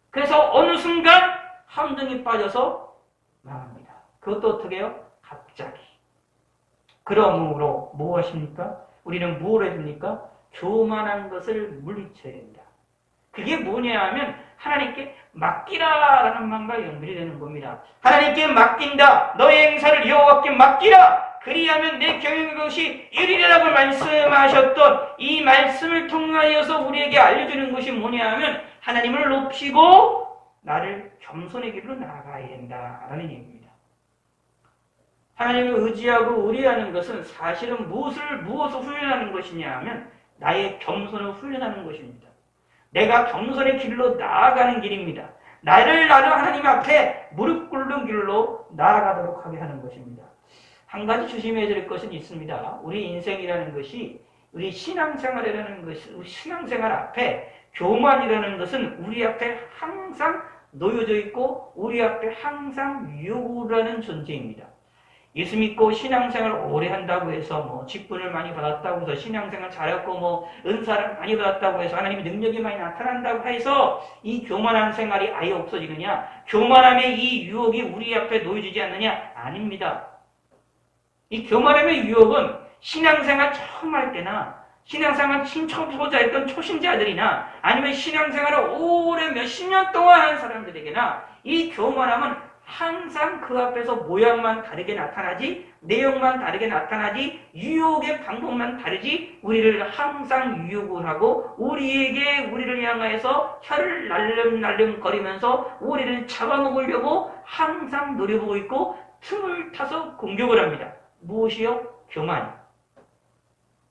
그래서 어느 순간 함정이 빠져서 망합니다. 그것도 어떻게 해요? 갑자기. 그러므로 무엇입니까? 우리는 무엇을 해야 됩니까? 교만한 것을 물리쳐야 된다. 그게 뭐냐 하면 하나님께 맡기라라는 말과 연결이 되는 겁니다. 하나님께 맡긴다. 너의 행사를 여호와께 맡기라. 그리하면 내 경영의 것이 이르리라고 말씀하셨던 이 말씀을 통하여서 우리에게 알려주는 것이 뭐냐 하면 하나님을 높이고 나를 겸손의 길로 나아가야 된다라는 얘기입니다. 하나님을 의지하고 의뢰하는 것은 사실은 무엇을 훈련하는 것이냐 하면 나의 겸손을 훈련하는 것입니다. 내가 겸손의 길로 나아가는 길입니다. 나를 하나님 앞에 무릎 꿇는 길로 나아가도록 하게 하는 것입니다. 한 가지 조심해야 될 것은 있습니다. 우리 인생이라는 것이 우리 신앙생활이라는 것이 우리 신앙생활 앞에 교만이라는 것은 우리 앞에 항상 놓여져 있고 우리 앞에 항상 요구라는 존재입니다. 예수 믿고 신앙생활 오래 한다고 해서 뭐 직분을 많이 받았다고 해서 신앙생활 잘했고 뭐 은사를 많이 받았다고 해서 하나님의 능력이 많이 나타난다고 해서 이 교만한 생활이 아예 없어지느냐? 교만함의 이 유혹이 우리 앞에 놓여지지 않느냐? 아닙니다. 이 교만함의 유혹은 신앙생활 처음 할 때나 신앙생활 처음 했던 초신자들이나 아니면 신앙생활을 오래 몇십 년 동안 한 사람들에게나 이 교만함은 항상 그 앞에서 모양만 다르게 나타나지 내용만 다르게 나타나지 유혹의 방법만 다르지 우리를 항상 유혹을 하고 우리를 향하여서 혀를 날름날름 거리면서 우리를 잡아먹으려고 항상 노려보고 있고 틈을 타서 공격을 합니다. 무엇이요? 교만.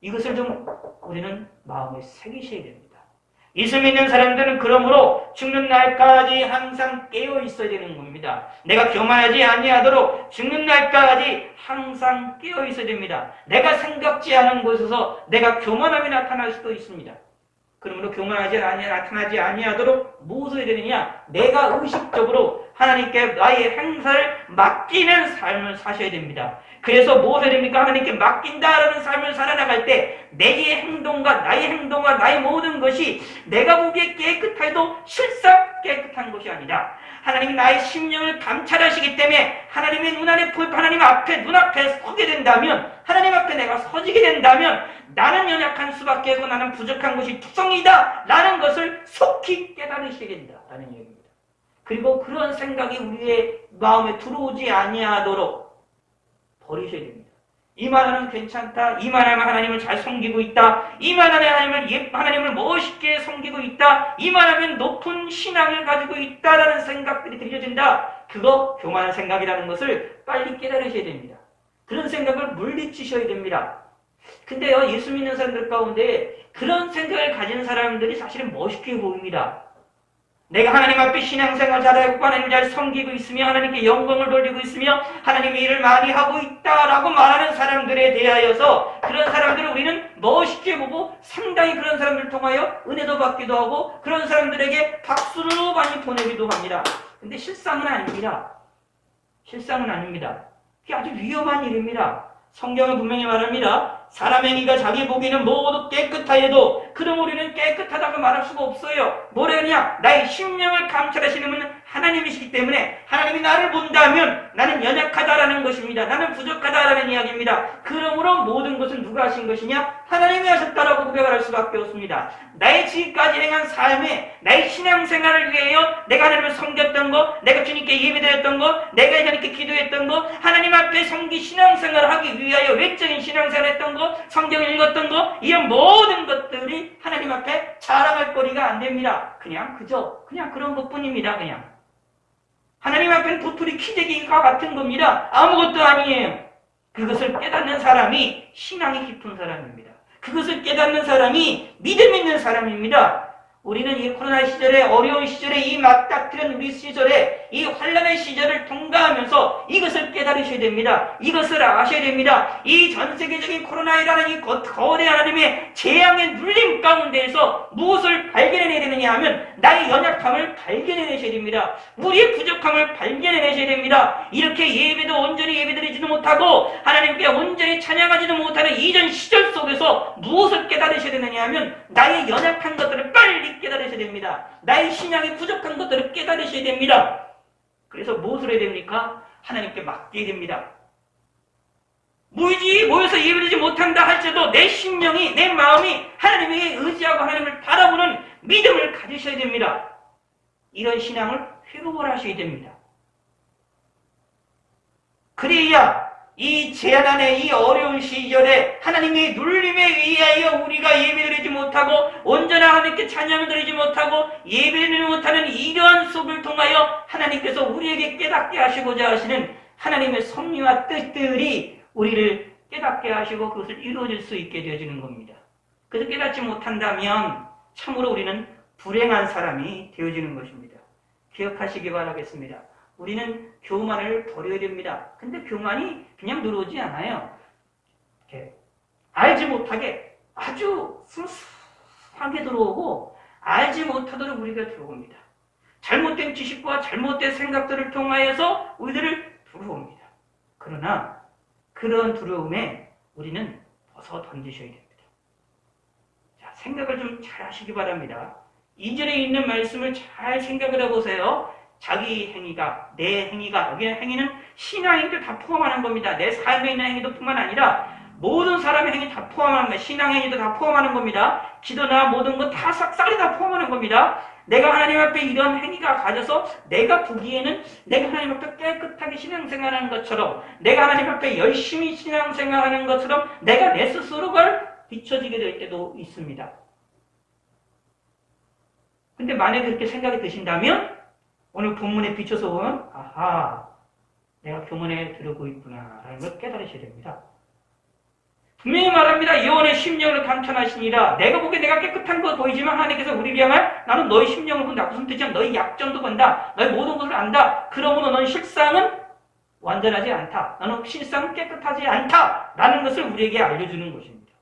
이것을 좀 우리는 마음에 새기셔야 됩니다. 예수 믿는 사람들은 그러므로 죽는 날까지 항상 깨어 있어야 되는 겁니다. 내가 교만하지 아니하도록 죽는 날까지 항상 깨어 있어야 됩니다. 내가 생각지 않은 곳에서 내가 교만함이 나타날 수도 있습니다. 그러므로 나타나지 아니하도록 무엇을 해야 되느냐? 내가 의식적으로 하나님께 나의 행사를 맡기는 삶을 사셔야 됩니다. 그래서 무엇을 해야 됩니까? 하나님께 맡긴다라는 삶을 살아나갈 때 나의 행동과 나의 모든 것이 내가 보기에 깨끗해도 실상 깨끗한 것이 아니라 하나님이 나의 심령을 감찰하시기 때문에 하나님의 눈앞에 서게 된다면 하나님 앞에 내가 서지게 된다면 나는 연약한 수밖에 없고 나는 부족한 것이 특성이다 라는 것을 속히 깨달으시게 된다라는 얘기입니다. 그리고 그런 생각이 우리의 마음에 들어오지 아니하도록 버리셔야 됩니다. 이만하면 괜찮다. 이만하면 하나님을 잘 섬기고 있다. 이만하면 하나님을 멋있게 섬기고 있다. 이만하면 높은 신앙을 가지고 있다라는 생각들이 들려진다. 그거 교만한 생각이라는 것을 빨리 깨달으셔야 됩니다. 그런 생각을 물리치셔야 됩니다. 근데요, 예수 믿는 사람들 가운데 그런 생각을 가진 사람들이 사실은 멋있게 보입니다. 내가 하나님 앞에 신앙생활 잘하고 하나님을 잘 섬기고 있으며 하나님께 영광을 돌리고 있으며 하나님의 일을 많이 하고 있다라고 말하는 사람들에 대하여서 그런 사람들을 우리는 멋있게 보고 상당히 그런 사람들을 통하여 은혜도 받기도 하고 그런 사람들에게 박수를 많이 보내기도 합니다. 근데 실상은 아닙니다. 실상은 아닙니다. 그게 아주 위험한 일입니다. 성경은 분명히 말합니다. 사람 행위가 자기 보기에는 모두 깨끗하여도 그럼 우리는 깨끗하다고 말할 수가 없어요. 뭐래냐? 나의 심령을 감찰하시는 분은 하나님이시기 때문에 하나님이 나를 본다면 나는 연약하다라는 것입니다. 나는 부족하다라는 이야기입니다. 그러므로 모든 것은 누가 하신 것이냐? 하나님이 하셨다라고 고백을 할 수밖에 없습니다. 나의 지금까지 행한 삶에 나의 신앙생활을 위하여 내가 하나님을 섬겼던 것, 내가 주님께 예배드렸던 것, 내가 하나님께 기도했던 것, 하나님 앞에 섬기 신앙생활을 하기 위하여 외적인 신앙생활을 했던 것, 성경을 읽었던 것, 이런 모든 것들이 하나님 앞에 자랑할 거리가 안 됩니다. 그냥 그런 것뿐입니다. 그냥 하나님 앞에는 도토리 키재기가 같은 겁니다. 아무것도 아니에요. 그것을 깨닫는 사람이 신앙이 깊은 사람입니다. 그것을 깨닫는 사람이 믿음 있는 사람입니다. 우리는 이 코로나 시절에, 어려운 시절에, 이 맞닥뜨린 우리 시절에, 이 환난의 시절을 통과하면서 이것을 깨달으셔야 됩니다. 이것을 아셔야 됩니다. 이 전 세계적인 코로나라는 이 거대한 하나님의 재앙의 눌림 가운데에서 무엇을 발견해내야 되느냐 하면 나의 연약함을 발견해내셔야 됩니다. 우리의 부족함을 발견해내셔야 됩니다. 이렇게 예배도 온전히 예배드리지도 못하고 하나님께 온전히 찬양하지도 못하는 이전 시절 속에서 무엇을 깨달으셔야 되느냐 하면 나의 연약한 것들을 빨리 깨달으셔야 됩니다. 나의 신앙이 부족한 것들을 깨달으셔야 됩니다. 그래서 무엇을 해야 됩니까? 하나님께 맡겨야 됩니다. 모여서 예배드리지 못한다 할지라도 내 심령이, 내 마음이 하나님에게 의지하고 하나님을 바라보는 믿음을 가지셔야 됩니다. 이런 신앙을 회복을 하셔야 됩니다. 그래야 이 제한 안에 이 어려운 시절에 하나님의 눌림에 의하여 우리가 예배드리지 못하고 온전한 하나님께 찬양을 드리지 못하고 예배드리지 못하는 이러한 속을 통하여 하나님께서 우리에게 깨닫게 하시고자 하시는 하나님의 섭리와 뜻들이 우리를 깨닫게 하시고 그것을 이루어질 수 있게 되어지는 겁니다. 그래서 깨닫지 못한다면 참으로 우리는 불행한 사람이 되어지는 것입니다. 기억하시기 바라겠습니다. 우리는 교만을 버려야 됩니다. 근데 교만이 그냥 들어오지 않아요. 이렇게 알지 못하게 아주 순수하게 들어오고 알지 못하도록 우리가 들어옵니다. 잘못된 지식과 잘못된 생각들을 통하여서 우리들을 들어옵니다. 그러나 그런 두려움에 우리는 벗어 던지셔야 됩니다. 자, 생각을 좀 잘 하시기 바랍니다. 이전에 있는 말씀을 잘 생각을 해보세요. 자기 행위가, 내 행위가, 여기는 행위는 신앙의 행위도 다 포함하는 겁니다. 내 삶에 있는 행위도 뿐만 아니라 모든 사람의 행위 다 포함하는 겁니다. 신앙 행위도 다 포함하는 겁니다. 기도나 모든 것 다 싹싹이 다 포함하는 겁니다. 내가 하나님 앞에 이런 행위가 가져서 내가 보기에는 내가 하나님 앞에 깨끗하게 신앙생활하는 것처럼 내가 하나님 앞에 열심히 신앙생활하는 것처럼 내가 내 스스로가 비춰지게 될 때도 있습니다. 근데 만약에 그렇게 생각이 드신다면 오늘 본문에 비춰서 보면 아하, 내가 교만에 들어오고 있구나 라는 걸 깨달으셔야 됩니다. 분명히 말합니다. 여호와의 심령을 감찰하시니라. 내가 보기에 내가 깨끗한 거 보이지만 하나님께서 우리를 향할 나는 너의 심령을 본다. 무슨 뜻이냐? 너의 약점도 본다. 너의 모든 것을 안다. 그러므로 너는 실상은 완전하지 않다. 너는 실상은 깨끗하지 않다. 라는 것을 우리에게 알려주는 것입니다.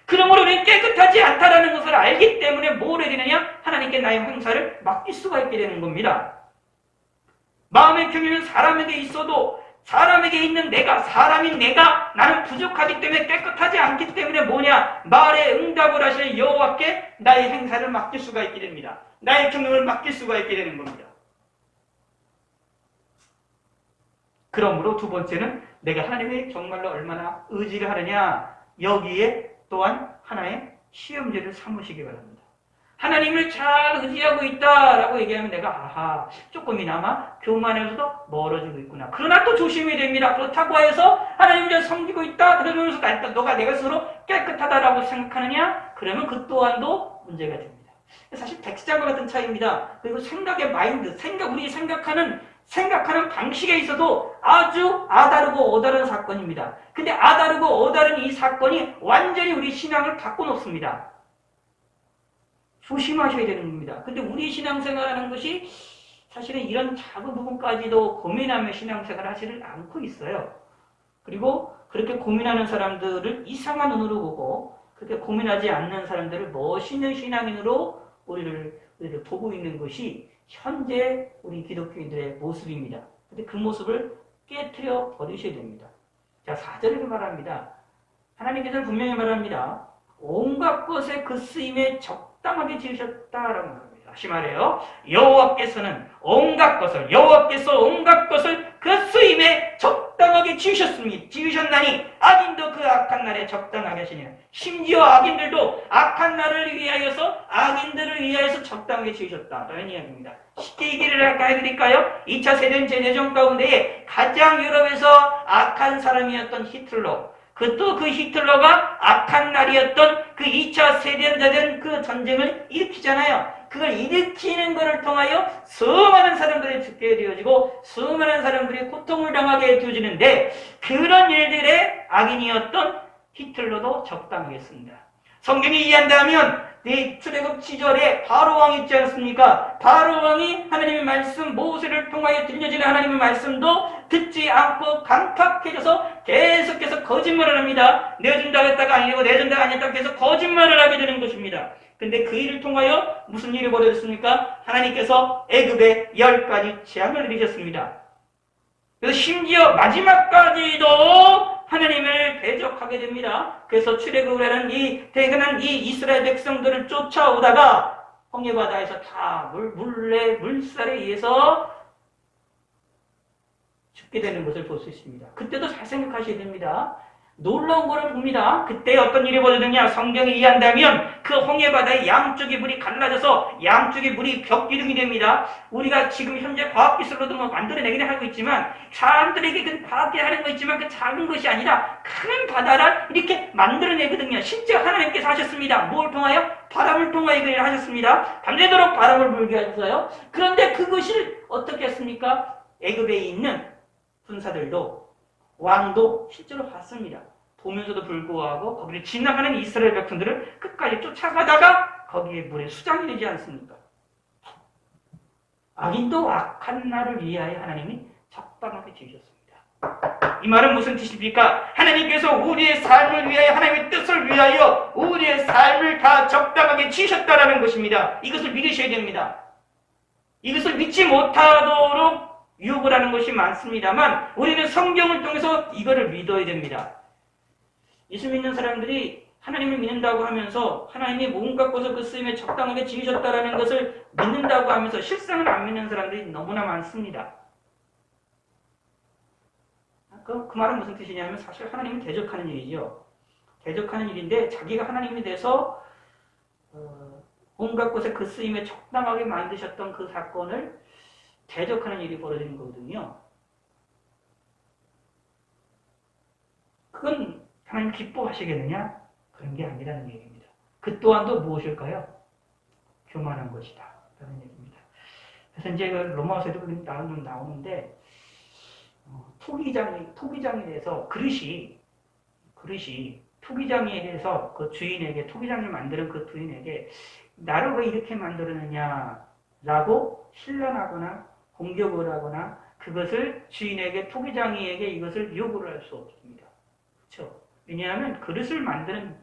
그러므로 우리는 깨끗하지 않다라는 것을 알기 때문에 뭘 해야 되느냐? 하나님께 나의 행사를 맡길 수가 있게 되는 겁니다. 마음의 경륜은 사람에게 있어도 사람에게 있는 내가, 사람인 내가 나는 부족하기 때문에 깨끗하지 않기 때문에 뭐냐? 말에 응답을 하시는 여호와께 나의 행사를 맡길 수가 있게 됩니다. 나의 경륜을 맡길 수가 있게 되는 겁니다. 그러므로 두 번째는 내가 하나님의 정말로 얼마나 의지를 하느냐? 여기에 또한 하나의 시험제를 삼으시기 바랍니다. 하나님을 잘 의지하고 있다라고 얘기하면 내가 아하, 조금이나마 교만에서도 멀어지고 있구나. 그러나 또 조심해야 됩니다. 그렇다고 해서 하나님을 섬기고 있다 그러면서 너가 내가 스스로 깨끗하다라고 생각하느냐? 그러면 그 또한도 문제가 됩니다. 사실 백지장과 같은 차이입니다. 그리고 생각의 마인드, 우리 생각하는 방식에 있어도 아주 아다르고 어다른 사건입니다. 근데 아다르고 어다른 이 사건이 완전히 우리 신앙을 바꿔놓습니다. 조심하셔야 되는 겁니다. 근데 우리 신앙생활하는 것이 사실은 이런 작은 부분까지도 고민하며 신앙생활을 하지를 않고 있어요. 그리고 그렇게 고민하는 사람들을 이상한 눈으로 보고 그렇게 고민하지 않는 사람들을 멋있는 신앙인으로 우리를 보고 있는 것이 현재 우리 기독교인들의 모습입니다. 근데 그 모습을 깨트려 버리셔야 됩니다. 자, 4절에 말합니다. 하나님께서는 분명히 말합니다. 온갖 것에 그 쓰임에 적당하게 지으셨다라고 말합니다. 다시 말해요. 여호와께서는 온갖 것을, 여호와께서 온갖 것을 그 쓰임에 적당하게 지으셨나니 악인도 그 악한 날에 적당하게 하시냐. 심지어 악인들도 악한 날을 위하여서, 악인들을 위하여서 적당하게 지으셨다라는 이야기입니다. 쉽게 얘기를 해드릴까요? 2차 세계대전 가운데에 가장 유럽에서 악한 사람이었던 히틀러, 그 히틀러가 악한 날이었던 그 2차 세계대전 그 전쟁을 일으키잖아요. 그걸 일으키는 것을 통하여 수많은 사람들이 죽게 되어지고 수많은 사람들이 고통을 당하게 되어지는데, 그런 일들의 악인이었던 히틀러도 적당하겠습니다. 성경이 이해한다면 출애굽 시절에 바로왕이 있지 않습니까? 바로왕이 하나님의 말씀, 모세를 통하여 들려지는 하나님의 말씀도 듣지 않고 강팍해져서 계속해서 거짓말을 합니다. 내어준다고 했다가 아니고 내준다고 아니었다고 해서 거짓말을 하게 되는 것입니다. 근데 그 일을 통하여 무슨 일이 벌어졌습니까? 하나님께서 애굽에 10가지 재앙을 내리셨습니다. 그래서 심지어 마지막까지도 하나님을 대적하게 됩니다. 그래서 출애굽을 하는 이 대단한 이 이스라엘 백성들을 쫓아오다가 홍해바다에서 다 물살에 의해서 죽게 되는 것을 볼 수 있습니다. 그때도 잘 생각하셔야 됩니다. 놀라운 거를 봅니다. 그때 어떤 일이 벌어졌느냐? 성경이 이해한다면 그 홍해바다의 양쪽의 물이 갈라져서 양쪽의 물이 벽기둥이 됩니다. 우리가 지금 현재 과학기술로도 만들어내기는 하고 있지만, 사람들에게 그 과학기 하는 거 있지만 그 작은 것이 아니라 큰 바다를 이렇게 만들어내거든요. 실제 하나님께서 하셨습니다. 뭘 통하여? 바람을 통하여 그 일을 하셨습니다. 밤새도록 바람을 불게 하셨어요. 그런데 그것을 어떻게 했습니까? 애굽에 있는 군사들도, 왕도 실제로 봤습니다. 보면서도 불구하고 거기를 지나가는 이스라엘 백성들을 끝까지 쫓아가다가 거기에 물에 수장이 되지 않습니까? 악인도 악한 날을 위하여 하나님이 적당하게 지으셨습니다. 이 말은 무슨 뜻입니까? 하나님께서 우리의 삶을 위하여, 하나님의 뜻을 위하여 우리의 삶을 다 적당하게 지으셨다라는 것입니다. 이것을 믿으셔야 됩니다. 이것을 믿지 못하도록 유혹을 하는 것이 많습니다만, 우리는 성경을 통해서 이거를 믿어야 됩니다. 예수 믿는 사람들이 하나님을 믿는다고 하면서 하나님이 온갖 것을 그 쓰임에 적당하게 지으셨다라는 것을 믿는다고 하면서 실상을 안 믿는 사람들이 너무나 많습니다. 그 말은 무슨 뜻이냐면, 사실 하나님을 대적하는 일이죠. 대적하는 일인데, 자기가 하나님이 돼서 온갖 것에 그 쓰임에 적당하게 만드셨던 그 사건을 대적하는 일이 벌어지는 거거든요. 그건 하나님 기뻐하시겠느냐? 그런 게 아니라는 얘기입니다. 그 또한도 무엇일까요? 교만한 것이다 라는 얘기입니다. 그래서 이제 그 로마서에도 나오는데, 토기장에 대해서 그릇이 토기장에 대해서 그 주인에게, 토기장을 만드는 그 주인에게 나를 왜 이렇게 만들었느냐 라고 신란하거나 공격을 하거나 그것을 주인에게, 토기장이에게 이것을 요구를 할 수 없습니다. 그렇죠? 왜냐하면 그릇을 만드는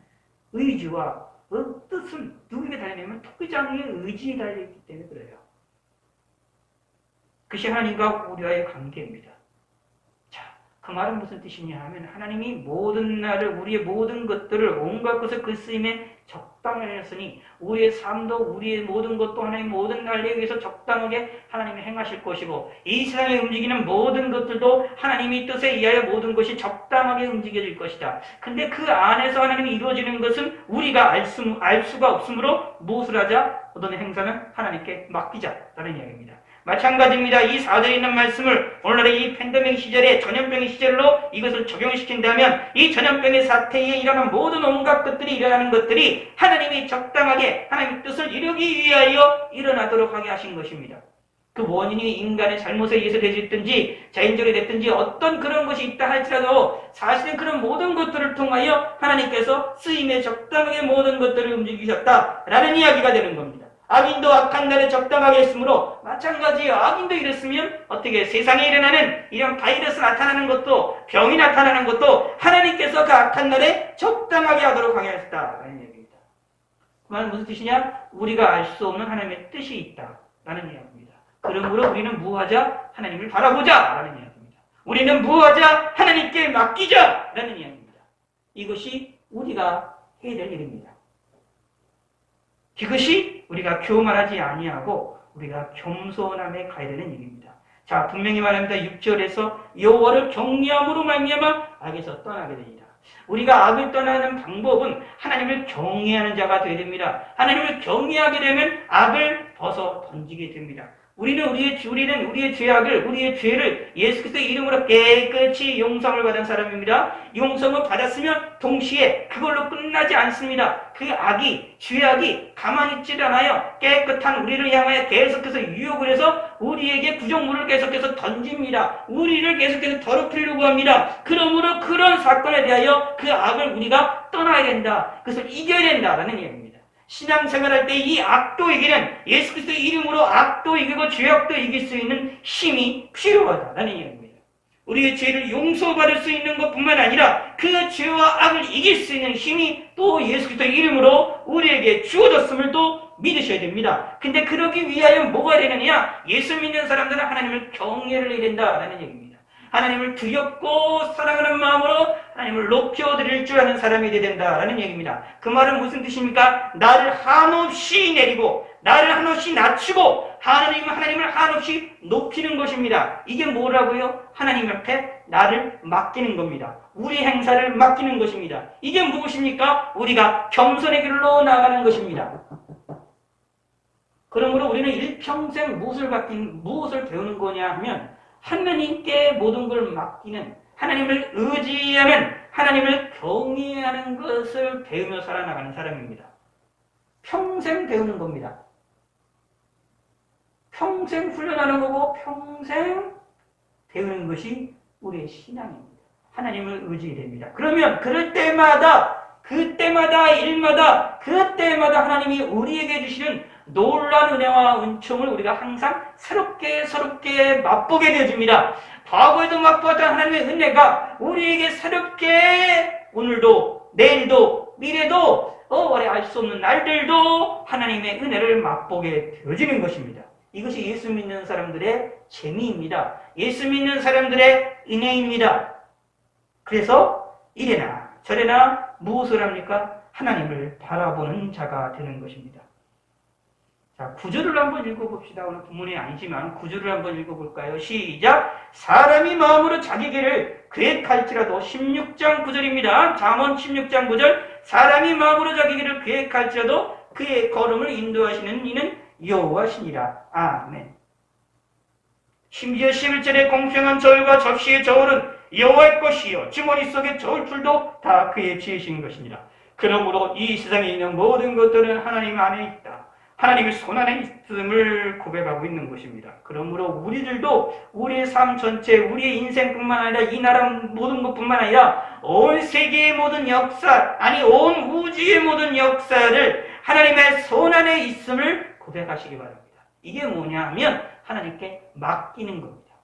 의지와 그 뜻은 누구에게 달리냐면 토기장의 의지에 달려있기 때문에 그래요. 그것이 하나님과 우리와의 관계입니다. 자, 그 말은 무슨 뜻이냐 하면, 하나님이 모든 날을, 우리의 모든 것들을, 온갖 것을 그 쓰임에 적당하게 했으니 우리의 삶도, 우리의 모든 것도 하나님 모든 날에 위해서 적당하게 하나님이 행하실 것이고, 이 세상에 움직이는 모든 것들도 하나님이 뜻에 의하여 모든 것이 적당하게 움직여질 것이다. 근데 그 안에서 하나님이 이루어지는 것은 우리가 알 수가 없으므로 무엇을 하자? 모든 행사는 하나님께 맡기자라는 이야기입니다. 마찬가지입니다. 이 4절에 있는 말씀을 오늘날의 이 팬데믹 시절에, 전염병의 시절로 이것을 적용시킨다면, 이 전염병의 사태에 일어나는 모든 온갖 것들이, 일어나는 것들이 하나님이 적당하게 하나님의 뜻을 이루기 위하여 일어나도록 하게 하신 것입니다. 그 원인이 인간의 잘못에 의해서 되었든지 자연적으로 됐든지 어떤 그런 것이 있다 할지라도, 사실은 그런 모든 것들을 통하여 하나님께서 쓰임에 적당하게 모든 것들을 움직이셨다라는 이야기가 되는 겁니다. 악인도 악한 날에 적당하게 했으므로, 마찬가지예요. 악인도 이랬으면 어떻게 세상에 일어나는 이런 바이러스 나타나는 것도, 병이 나타나는 것도 하나님께서 그 악한 날에 적당하게 하도록 하게 하셨다라는 얘기입니다. 그 말은 무슨 뜻이냐? 우리가 알 수 없는 하나님의 뜻이 있다라는 이야기입니다. 그러므로 우리는 무하자? 하나님을 바라보자라는 이야기입니다. 우리는 무하자 하나님께 맡기자 라는 이야기입니다. 이것이 우리가 해야 될 일입니다. 이것이 우리가 교만하지 아니하고 우리가 겸손함에 가야 되는 일입니다. 자, 분명히 말합니다. 6절에서 여호와를 경외함으로 말미암아 악에서 떠나게 됩니다. 우리가 악을 떠나는 방법은 하나님을 경외하는 자가 되어야 됩니다. 하나님을 경외하게 되면 악을 벗어 던지게 됩니다. 우리는 우리의 죄악을, 우리의 죄를 예수 그리스도의 이름으로 깨끗이 용서를 받은 사람입니다. 용서를 받았으면 동시에 그걸로 끝나지 않습니다. 그 악이, 죄악이 가만히 있지 않아요. 깨끗한 우리를 향하여 계속해서 유혹을 해서 우리에게 부정물을 계속해서 던집니다. 우리를 계속해서 더럽히려고 합니다. 그러므로 그런 사건에 대하여 그 악을 우리가 떠나야 된다. 그것을 이겨야 된다라는 얘기입니다. 신앙생활할 때 이 악도 이기는 예수 그리스도의 이름으로 악도 이기고 죄악도 이길 수 있는 힘이 필요하다라는 얘기입니다. 우리의 죄를 용서받을 수 있는 것뿐만 아니라 그 죄와 악을 이길 수 있는 힘이 또 예수 그리스도의 이름으로 우리에게 주어졌음을 또 믿으셔야 됩니다. 근데 그러기 위하여 뭐가 되느냐? 예수 믿는 사람들은 하나님을 경외를 해야 된다라는 얘기입니다. 하나님을 두렵고 사랑하는 마음으로 하나님을 높여드릴 줄 아는 사람이 되어야 된다라는 얘기입니다. 그 말은 무슨 뜻입니까? 나를 한없이 내리고 나를 한없이 낮추고 하나님을 한없이 높이는 것입니다. 이게 뭐라고요? 하나님 앞에 나를 맡기는 겁니다. 우리 행사를 맡기는 것입니다. 이게 무엇입니까? 우리가 겸손의 길로 나가는 것입니다. 그러므로 우리는 일평생 무엇을 배우는 거냐 하면 하나님께 모든 걸 맡기는, 하나님을 의지하는, 하나님을 경외하는 것을 배우며 살아나가는 사람입니다. 평생 배우는 겁니다. 평생 훈련하는 거고 평생 배우는 것이 우리의 신앙입니다. 하나님을 의지해야 됩니다. 그러면 그럴 때마다 일마다 그때마다 하나님이 우리에게 주시는 놀라운 은혜와 은총을 우리가 항상 새롭게 맛보게 되어집니다. 과거에도 맛보았던 하나님의 은혜가 우리에게 새롭게 오늘도 내일도 미래도 알 수 없는 날들도 하나님의 은혜를 맛보게 되어지는 것입니다. 이것이 예수 믿는 사람들의 재미입니다. 예수 믿는 사람들의 은혜입니다. 그래서 이래나 저래나 무엇을 합니까? 하나님을 바라보는 자가 되는 것입니다. 자, 구절을 한번 읽어봅시다. 오늘 본문이 아니지만 구절을 한번 읽어볼까요? 시작! 사람이 마음으로 자기 길을 계획할지라도 16장 9절입니다. 잠언 16장 9절 사람이 마음으로 자기 길을 계획할지라도 그의 걸음을 인도하시는 이는 여호와시니라. 아멘. 심지어 11절에 공평한 저울과 접시의 저울은 여호와의 것이요 주머니 속의 저울풀도 다 그의 지으신 것이니라. 그러므로 이 세상에 있는 모든 것들은 하나님 안에 있다. 하나님의 손 안에 있음을 고백하고 있는 것입니다. 그러므로 우리들도 우리의 삶 전체, 우리의 인생뿐만 아니라 이 나라 모든 것뿐만 아니라 온 세계의 모든 역사, 온 우주의 모든 역사를 하나님의 손 안에 있음을 고백하시기 바랍니다. 이게 뭐냐 하면 하나님께 맡기는 겁니다.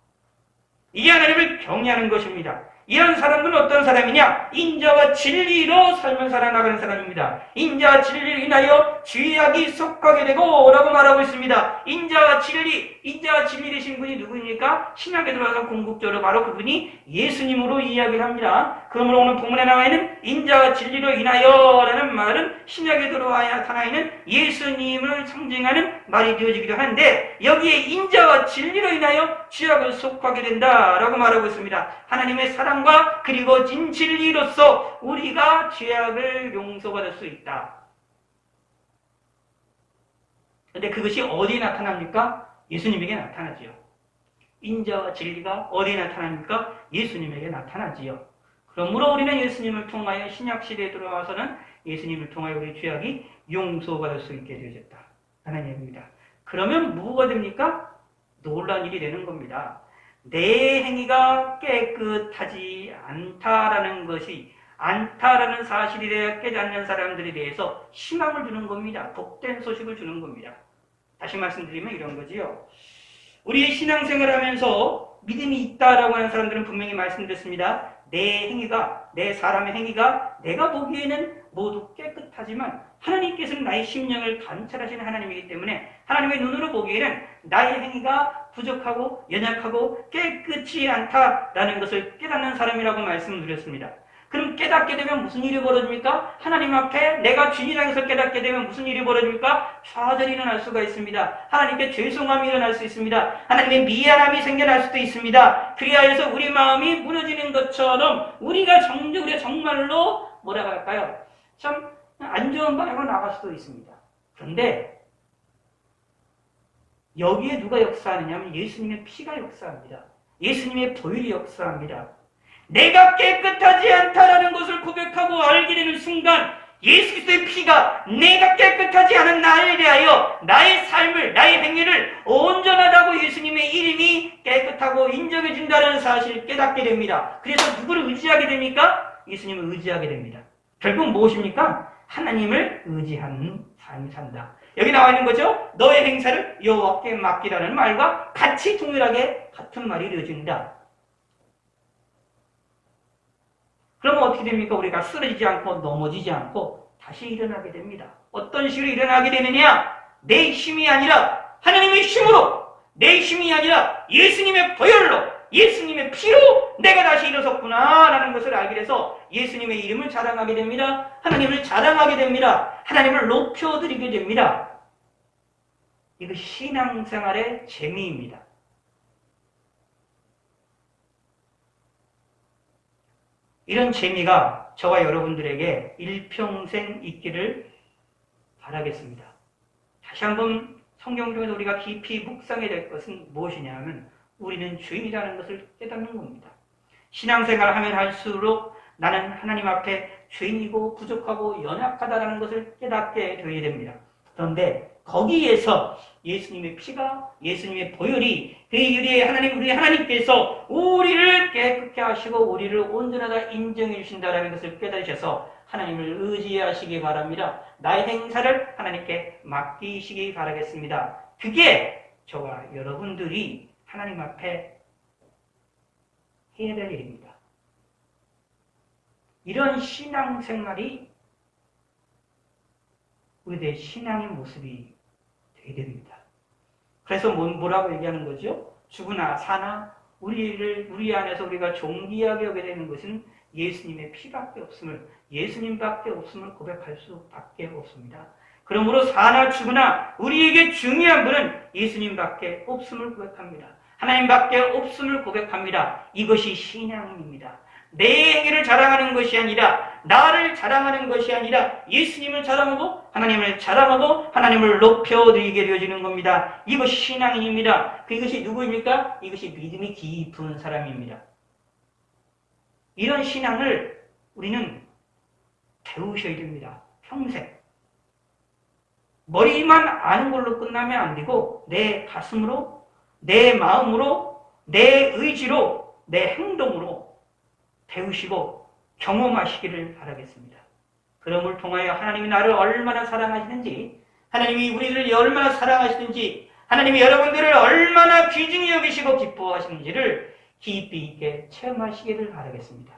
이게 하나님을 경외하는 것입니다. 이런 사람들은 어떤 사람이냐? 인자와 진리로 삶을 살아나가는 사람입니다. 인자와 진리를 인하여 죄악이 속하게 되고 라고 말하고 있습니다. 인자와 진리 되신 분이 누구입니까? 신약에 들어와서 궁극적으로 바로 그분이 예수님으로 이야기를 합니다. 그러므로 오늘 본문에 나와 있는 인자와 진리로 인하여 라는 말은 신약에 들어와야 나타나 있는 예수님을 상징하는 말이 되어지기도 하는데 여기에 인자와 진리로 인하여 죄악을 속하게 된다라고 말하고 있습니다. 하나님의 사랑과 그리고 진리로서 우리가 죄악을 용서받을 수 있다. 근데 그것이 어디에 나타납니까? 예수님에게 나타나지요. 인자와 진리가 어디에 나타납니까? 예수님에게 나타나지요. 그러므로 우리는 예수님을 통하여 신약시대에 들어와서는 예수님을 통하여 우리 죄악이 용서받을 수 있게 되어졌다. 라는 얘기입니다. 그러면 뭐가 됩니까? 놀라운 일이 되는 겁니다. 내 행위가 깨끗하지 않다라는 사실에 대해 깨닫는 사람들에 대해서 희망을 주는 겁니다. 복된 소식을 주는 겁니다. 다시 말씀드리면 이런 거지요. 우리의 신앙생활을 하면서 믿음이 있다라고 하는 사람들은 분명히 말씀드렸습니다. 내 사람의 행위가 내가 보기에는 모두 깨끗하지만 하나님께서는 나의 심령을 관찰하시는 하나님이기 때문에 하나님의 눈으로 보기에는 나의 행위가 부족하고 연약하고 깨끗이 않다라는 것을 깨닫는 사람이라고 말씀드렸습니다. 그럼 깨닫게 되면 무슨 일이 벌어집니까? 하나님 앞에 내가 주인장에서 깨닫게 되면 무슨 일이 벌어집니까? 좌절이 일어날 수가 있습니다. 하나님께 죄송함이 일어날 수 있습니다. 하나님의 미안함이 생겨날 수도 있습니다. 그리하여서 우리 마음이 무너지는 것처럼 우리가 정말로 뭐라고 할까요? 참 안 좋은 방향으로 나갈 수도 있습니다. 그런데 여기에 누가 역사하느냐면 예수님의 피가 역사합니다. 예수님의 보혈이 역사합니다. 내가 깨끗하지 않다라는 것을 고백하고 알게 되는 순간 예수 그리스도의 피가 내가 깨끗하지 않은 나에 대하여 나의 삶을, 나의 행위를 온전하다고 예수님의 이름이 깨끗하고 인정해 준다는 사실을 깨닫게 됩니다. 그래서 누구를 의지하게 됩니까? 예수님을 의지하게 됩니다. 결국 무엇입니까? 하나님을 의지하는 삶을 산다. 여기 나와 있는 거죠? 너의 행사를 여호와께 맡기라는 말과 같이 동일하게 같은 말이 이루어진다. 그러면 어떻게 됩니까? 우리가 쓰러지지 않고 넘어지지 않고 다시 일어나게 됩니다. 어떤 식으로 일어나게 되느냐? 내 힘이 아니라 하나님의 힘으로, 내 힘이 아니라 예수님의 보혈로, 예수님의 피로 내가 다시 일어섰구나 라는 것을 알게 돼서 예수님의 이름을 자랑하게 됩니다. 하나님을 자랑하게 됩니다. 하나님을 높여드리게 됩니다. 이거 신앙생활의 재미입니다. 이런 재미가 저와 여러분들에게 일평생 있기를 바라겠습니다. 다시 한번 성경 중에서 우리가 깊이 묵상해야 될 것은 무엇이냐 하면 우리는 주인이라는 것을 깨닫는 겁니다. 신앙생활을 하면 할수록 나는 하나님 앞에 죄인이고 부족하고 연약하다는 것을 깨닫게 되어야 됩니다. 그런데 거기에서 예수님의 피가, 예수님의 보혈이 우리 하나님께서 우리를 깨끗게 하시고 우리를 온전하다 인정해 주신다는 것을 깨달으셔서 하나님을 의지하시기 바랍니다. 나의 행사를 하나님께 맡기시기 바라겠습니다. 그게 저와 여러분들이 하나님 앞에 해야 될 일입니다. 이런 신앙생활이 우리들의 신앙의 모습이 되게 됩니다. 그래서 뭐라고 얘기하는 거죠? 죽으나 사나 우리 안에서 우리가 존귀하게 여게 되는 것은 예수님의 피밖에 없음을, 예수님밖에 없음을 고백할 수밖에 없습니다. 그러므로 사나 죽으나 우리에게 중요한 분은 예수님밖에 없음을 고백합니다. 하나님밖에 없음을 고백합니다. 이것이 신앙입니다. 내 행위를 자랑하는 것이 아니라 나를 자랑하는 것이 아니라 예수님을 자랑하고 하나님을 자랑하고 하나님을 높여드리게 되어지는 겁니다. 이것이 신앙인입니다. 이것이 누구입니까? 이것이 믿음이 깊은 사람입니다. 이런 신앙을 우리는 배우셔야 됩니다. 평생. 머리만 아는 걸로 끝나면 안 되고 내 가슴으로, 내 마음으로, 내 의지로, 내 행동으로 배우시고 경험하시기를 바라겠습니다. 그럼을 통하여 하나님이 나를 얼마나 사랑하시는지, 하나님이 우리를 얼마나 사랑하시는지, 하나님이 여러분들을 얼마나 귀중히 여기시고 기뻐하시는지를 깊이 있게 체험하시기를 바라겠습니다.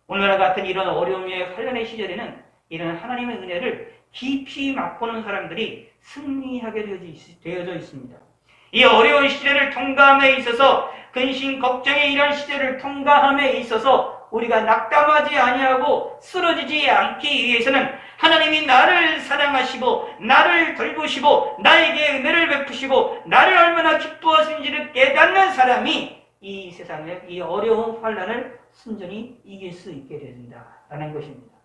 오늘과 같은 이런 어려움의 환란의 시절에는 이런 하나님의 은혜를 깊이 맛보는 사람들이 승리하게 되어져 있습니다. 이 어려운 시대를 통과함에 있어서 근심 걱정의 이런 시대를 통과함에 있어서 우리가 낙담하지 아니하고 쓰러지지 않기 위해서는 하나님이 나를 사랑하시고 나를 돌보시고 나에게 은혜를 베푸시고 나를 얼마나 기뻐하시는지를 깨닫는 사람이 이 세상의 이 어려운 환란을 순전히 이길 수 있게 된다라는 것입니다.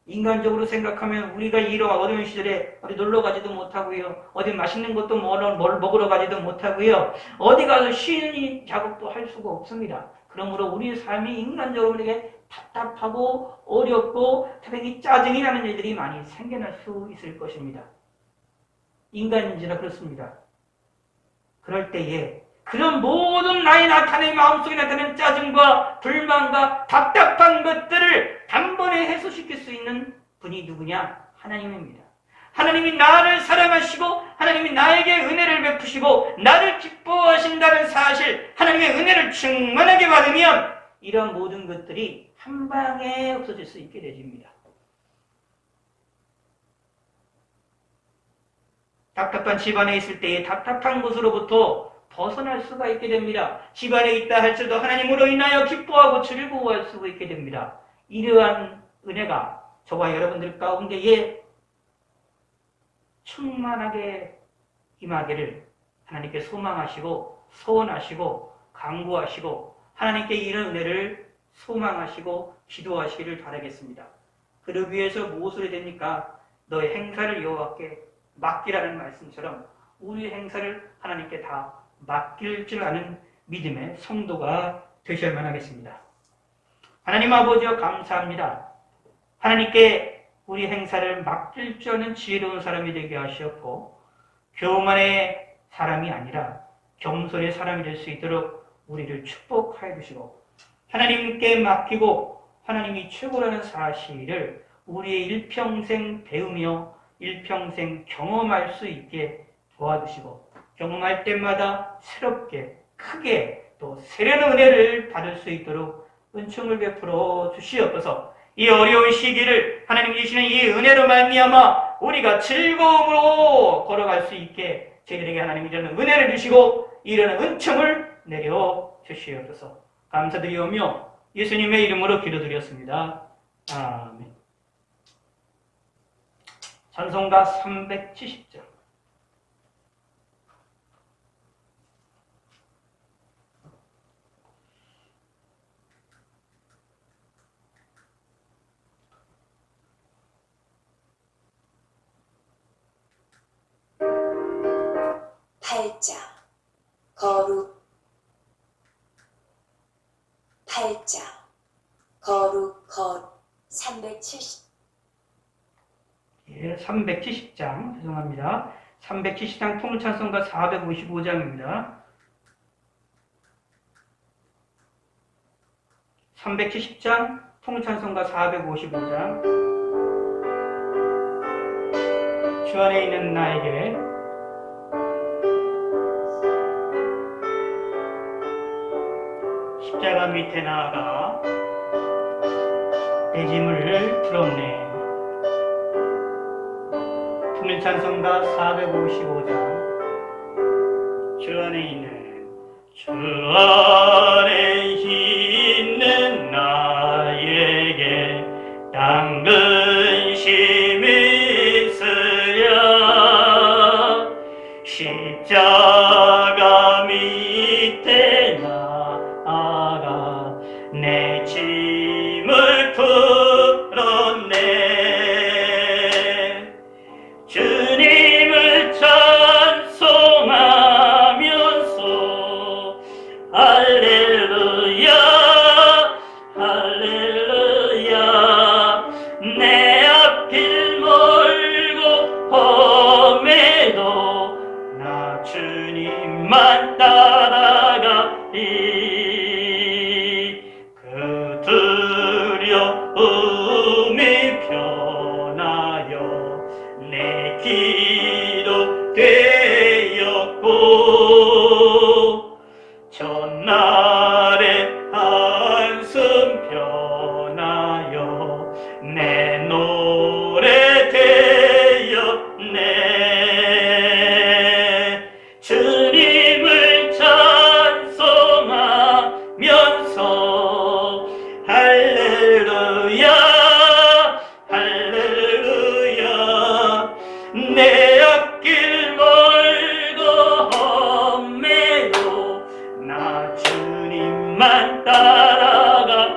인간적으로 생각하면 우리가 이런 어려운 시절에 어디 놀러 가지도 못하고요. 어디 맛있는 것도 먹으러 가지도 못하고요. 어디 가서 쉬는 작업도 할 수가 없습니다. 그러므로 우리의 삶이 인간적으로 우리에게 답답하고 어렵고 특히 짜증이 나는 일들이 많이 생겨날 수 있을 것입니다. 인간인지라 그렇습니다. 그럴 때에 그런 모든 나의 마음속에 나타나는 짜증과 불만과 답답한 것들을 단번에 해소시킬 수 있는 분이 누구냐? 하나님입니다. 하나님이 나를 사랑하시고 하나님이 나에게 은혜를 베푸시고 나를 기뻐하신다는 사실, 하나님의 은혜를 충만하게 받으면 이런 모든 것들이 한 방에 없어질 수 있게 되집니다. 답답한 집안에 있을 때에 답답한 곳으로부터 벗어날 수가 있게 됩니다. 집안에 있다 할지라도 하나님으로 인하여 기뻐하고 즐거워할 수가 있게 됩니다. 이러한 은혜가 저와 여러분들 가운데에 충만하게 임하기를 하나님께 소망하시고 소원하시고 간구하시고 하나님께 이런 은혜를 소망하시고 기도하시기를 바라겠습니다. 그러기 위해서 무엇을 해야 됩니까? 너의 행사를 여호와께 맡기라는 말씀처럼 우리 행사를 하나님께 다 맡길 줄 아는 믿음의 성도가 되셔야만 하겠습니다. 하나님 아버지여 감사합니다. 하나님께 우리 행사를 맡길 줄 아는 지혜로운 사람이 되게 하시었고 교만의 사람이 아니라 겸손의 사람이 될 수 있도록 우리를 축복하여 주시고 하나님께 맡기고 하나님이 최고라는 사실을 우리의 일평생 배우며 일평생 경험할 수 있게 도와주시고 경험할 때마다 새롭게 크게 또 세련의 은혜를 받을 수 있도록 은총을 베풀어 주시옵소서. 이 어려운 시기를 하나님 주시는 이 은혜로 말미암아 우리가 즐거움으로 걸어갈 수 있게 저희들에게 하나님이 이런 은혜를 주시고 이런 은총을 내려 주시옵소서. 감사드리오며 예수님의 이름으로 기도드렸습니다. 아멘. 찬송가 370장. 팔자 거룩 팔자 거룩 370 예, 370장 죄송합니다. 370장 통일찬송가 455장입니다. 370장 통일찬송가 455장 주 안에 있는 나에게 십자가 밑에 나아가 내 짐을 풀었네. 통일찬송가 455장 주 안에 있는 나에게 당근심이 있으랴 십자가 밑에 나아가 내 짐을 풀었네. 주님을 찬송하면서 할렐루야 할렐루야 내 앞길 멀고 험해도 나 주님만 따라가리. 그 두려움이 변하여 내 기도 되었고 전날의 한숨 변하여 내 노래 되었네. 주님을 찬송하면서 할렐루야 할렐루야 내 앞길 멀고 험해도 나 주님만 따라가리.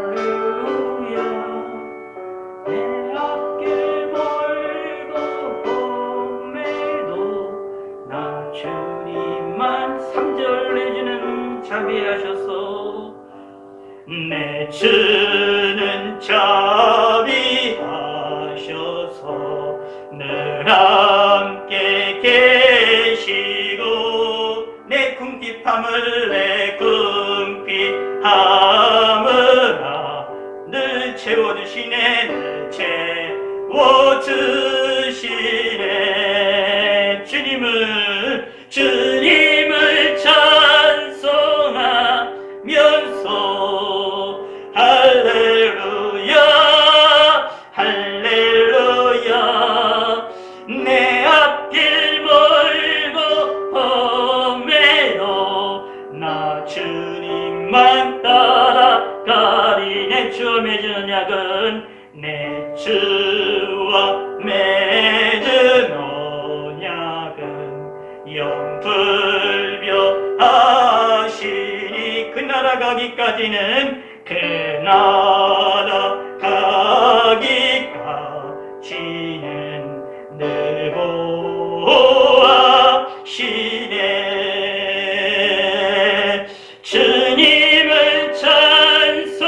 할렐루야 내 앞길 멀고 험해도 나 주님만 3절 내주는 자비하셔서 내 주는 자비하셔서 늘 함께 계시고 내 궁핍함을 늘 채워주시네. 늘 채워주시네. 주님을 내 주와 맺은 언약은 내 주와 맺은 언약은 영불변하시니 그 나라 가기까지는 그 나라 가기까지는 늘 보아시네. 주님을 찬송하면서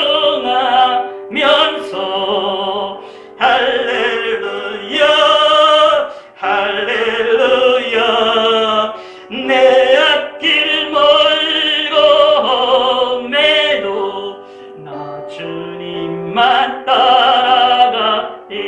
할렐루야 할렐루야 내 앞길 멀고 매도 나 주님만 따라가리.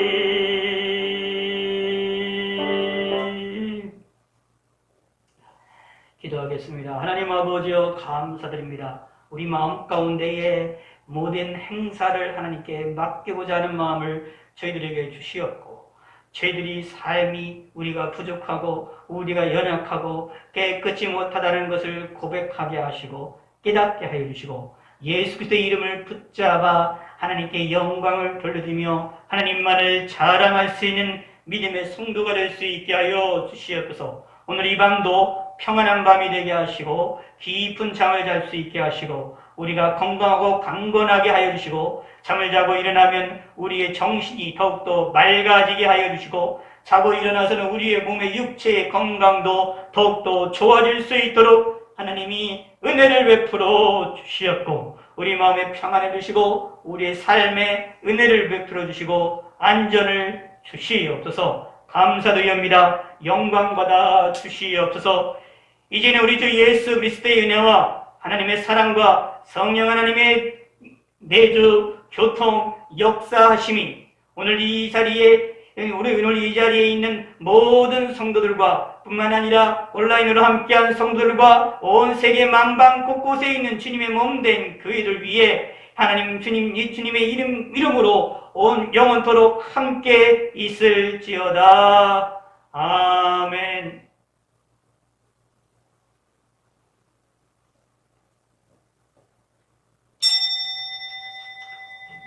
기도하겠습니다. 하나님 아버지여 감사드립니다. 우리 마음 가운데에 모든 행사를 하나님께 맡기고자 하는 마음을 저희들에게 주시었고, 저희들이 삶이 우리가 부족하고 우리가 연약하고 깨끗이 못하다는 것을 고백하게 하시고 깨닫게 하여 주시고, 예수 그리스도의 이름을 붙잡아 하나님께 영광을 돌려드리며 하나님만을 자랑할 수 있는 믿음의 성도가 될 수 있게 하여 주시옵소서. 오늘 이 밤도 평안한 밤이 되게 하시고 깊은 잠을 잘 수 있게 하시고 우리가 건강하고 강건하게 하여 주시고, 잠을 자고 일어나면 우리의 정신이 더욱더 맑아지게 하여 주시고, 자고 일어나서는 우리의 몸의 육체의 건강도 더욱더 좋아질 수 있도록 하나님이 은혜를 베풀어 주시었고, 우리 마음에 평안을 주시고 우리의 삶에 은혜를 베풀어 주시고 안전을 주시옵소서. 감사드립니다. 영광 받아 주시옵소서. 이제는 우리 주 예수 그리스도의 은혜와 하나님의 사랑과 성령 하나님의 내주 교통 역사하심이 오늘 이 자리에 있는 모든 성도들과 뿐만 아니라 온라인으로 함께한 성도들과 온 세계 만방 곳곳에 있는 주님의 몸된 그이들 위해 하나님 주님 이 주님의 이름으로 온 영원토록 함께 있을지어다. 아멘.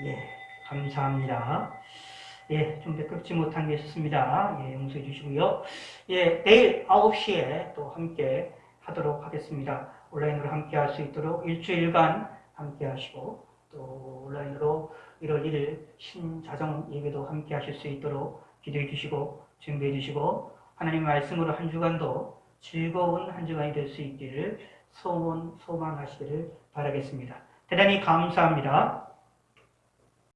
예, 감사합니다. 예, 좀 매끄럽지 못한 게 있었습니다. 예, 용서해 주시고요. 예, 내일 9시에 또 함께 하도록 하겠습니다. 온라인으로 함께 할 수 있도록 일주일간 함께 하시고, 또 온라인으로 1월 1일 신자정 예배도 함께 하실 수 있도록 기도해 주시고, 준비해 주시고, 하나님 말씀으로 한 주간도 즐거운 한 주간이 될 수 있기를 소망하시기를 바라겠습니다. 대단히 감사합니다.